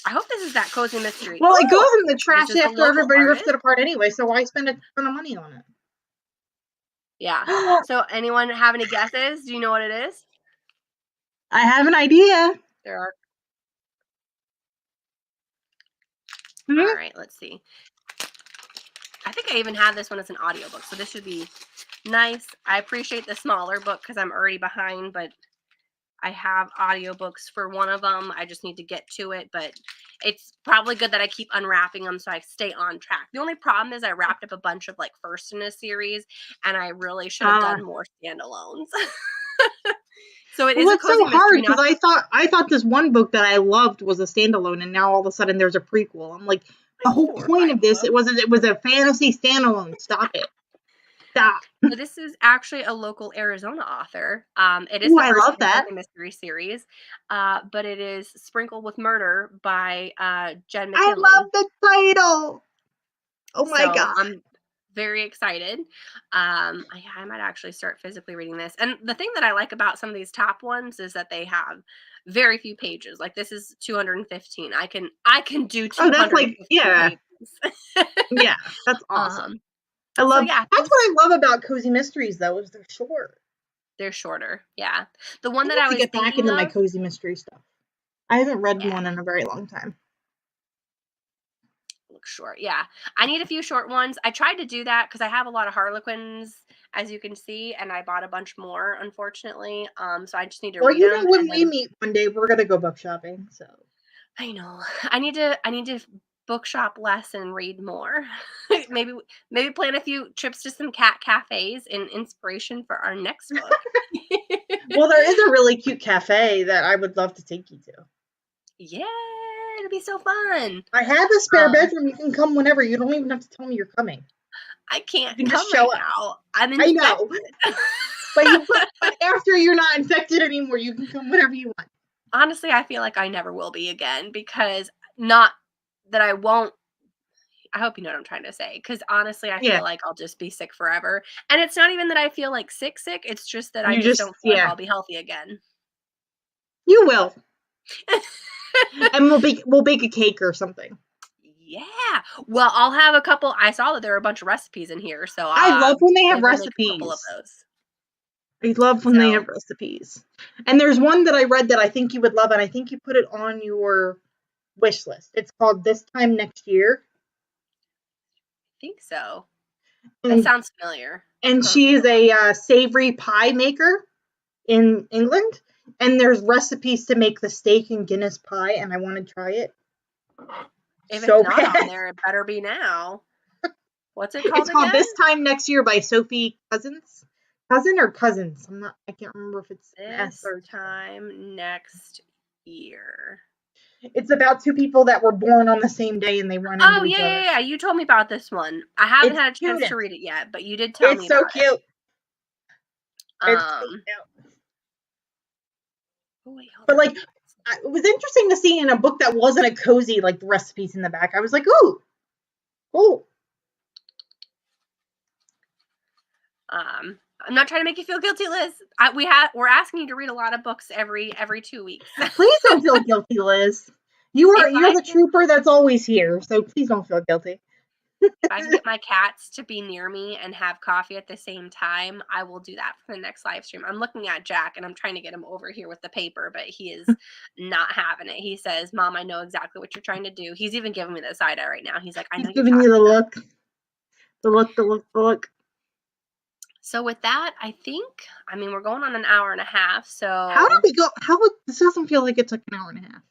I hope this is that cozy mystery. Well, it goes in the trash after everybody rips it apart anyway, so why spend a ton of money on it? Yeah. So anyone have any guesses? Do you know what it is? I have an idea. There are. Mm-hmm. All right, let's see. I think I even have this one as an audiobook, so this should be nice. I appreciate the smaller book because I'm already behind, but I have audiobooks for one of them. I just need to get to it, but it's probably good that I keep unwrapping them so I stay on track. The only problem is I wrapped up a bunch of like first in a series, and I really should have done more standalones. So it is a cozy mystery. Because I thought this one book that I loved was a standalone, and now all of a sudden there's a prequel. I'm like, the whole point of this, it was a fantasy standalone. Stop it. Stop. So this is actually a local Arizona author. It is the first cozy mystery series, but it is Sprinkled with Murder by Jen McKinley. I love the title. Oh my god! I'm very excited. I might actually start physically reading this. And the thing that I like about some of these top ones is that they have very few pages. Like this is 215. I can do 215 that's like, yeah. pages. Yeah, that's awesome. That's what I love about cozy mysteries though, is they're short. They're shorter, yeah. The one that I was get back into my cozy mystery stuff. I haven't read one in a very long time. Looks short, yeah. I need a few short ones. I tried to do that because I have a lot of Harlequins, as you can see, and I bought a bunch more, unfortunately. So I just need to read them. Well, when we meet one day, we're gonna go book shopping. So I know I need to bookshop less and read more. maybe plan a few trips to some cat cafes in inspiration for our next book. Well, there is a really cute cafe that I would love to take you to. Yeah, it'll be so fun. I have a spare bedroom. You can come whenever. You don't even have to tell me you're coming. I can't come right now. I'm infected. I know. but after you're not infected anymore, you can come whenever you want. Honestly, I feel like I never will be again, because not that I won't. I hope you know what I'm trying to say, because honestly, I feel like I'll just be sick forever. And it's not even that I feel like sick. It's just that I just don't feel like I'll be healthy again. You will. And we'll bake a cake or something. Yeah. Well, I'll have a couple. I saw that there are a bunch of recipes in here, so I love when they have recipes. A couple of those. I love when they have recipes. And there's one that I read that I think you would love, and I think you put it on your wish list. It's called This Time Next Year. I think so. That sounds familiar. And she is a savory pie maker in England. And there's recipes to make the steak and Guinness pie, and I want to try it. If it's not on there, it better be now. What's it called? It's called This Time Next Year by Sophie Cousins. Cousins? I can't remember if it's This Time Next Year. It's about two people that were born on the same day and they run into each other. Yeah. You told me about this one. I haven't had a chance to read it yet, but you did tell me about it. It's so cute. It's so cute. But like, it was interesting to see in a book that wasn't a cozy, like recipes in the back. I was like, ooh. I'm not trying to make you feel guilty, Liz. We're asking you to read a lot of books every 2 weeks. Please don't feel guilty, Liz. You're the trooper that's always here, so please don't feel guilty. If I can get my cats to be near me and have coffee at the same time, I will do that for the next live stream. I'm looking at Jack and I'm trying to get him over here with the paper, but he is not having it. He says, "Mom, I know exactly what you're trying to do." He's even giving me the side eye right now. He's like, "I know." He's giving you the look. The look. So with that, I think, we're going on an hour and a half. So how did we go? This doesn't feel like it took an hour and a half.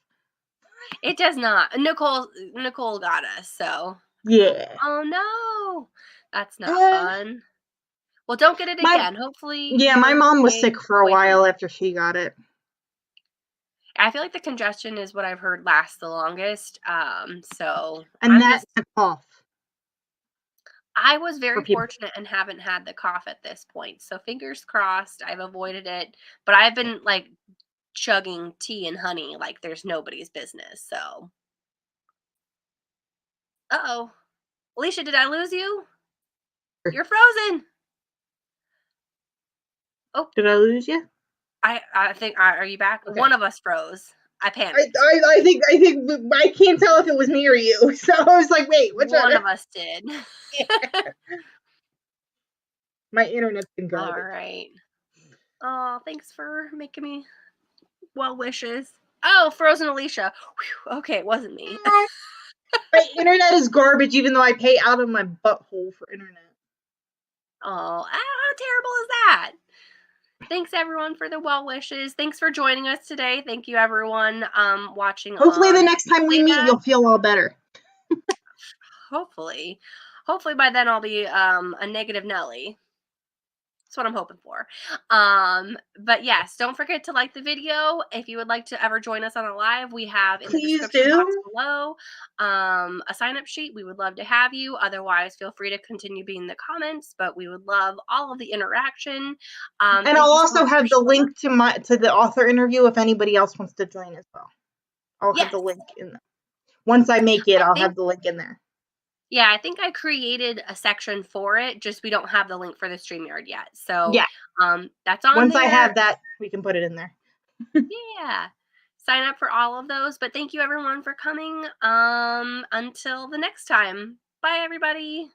It does not. Nicole got us. So yeah. Oh no, that's not fun. Well, don't get it again. Hopefully, yeah, my mom was sick for a while after she got it. I feel like the congestion is what I've heard lasts the longest. So and that's a cough. I was very fortunate and haven't had the cough at this point. So fingers crossed, I've avoided it. But I've been like chugging tea and honey like there's nobody's business. So, uh-oh, Alicia, did I lose you? You're frozen. Oh, did I lose you? I think. Are you back? Okay. One of us froze. I panicked. I think I can't tell if it was me or you. So I was like, wait, which one of us did. My internet's been garbage. All right. Oh, thanks for making me well wishes. Oh, frozen Alicia. Whew, okay, it wasn't me. My internet is garbage, even though I pay out of my butthole for internet. Oh, how terrible is that? Thanks everyone for the well wishes. Thanks for joining us today. Thank you everyone watching. Hopefully the next time we meet you'll feel all better. Hopefully by then I'll be a negative Nelly. That's what I'm hoping for. But yes, don't forget to like the video. If you would like to ever join us on a live, we have in the description box below a sign-up sheet. We would love to have you. Otherwise, feel free to continue being in the comments, but we would love all of the interaction. And I'll also have the link to the author interview if anybody else wants to join as well. I'll have the link in there. Once I make it, I'll have the link in there. Yeah, I think I created a section for it, just we don't have the link for the StreamYard yet. So yeah, that's on Once there. I have that, we can put it in there. Yeah. Sign up for all of those. But thank you everyone for coming. Until the next time. Bye everybody.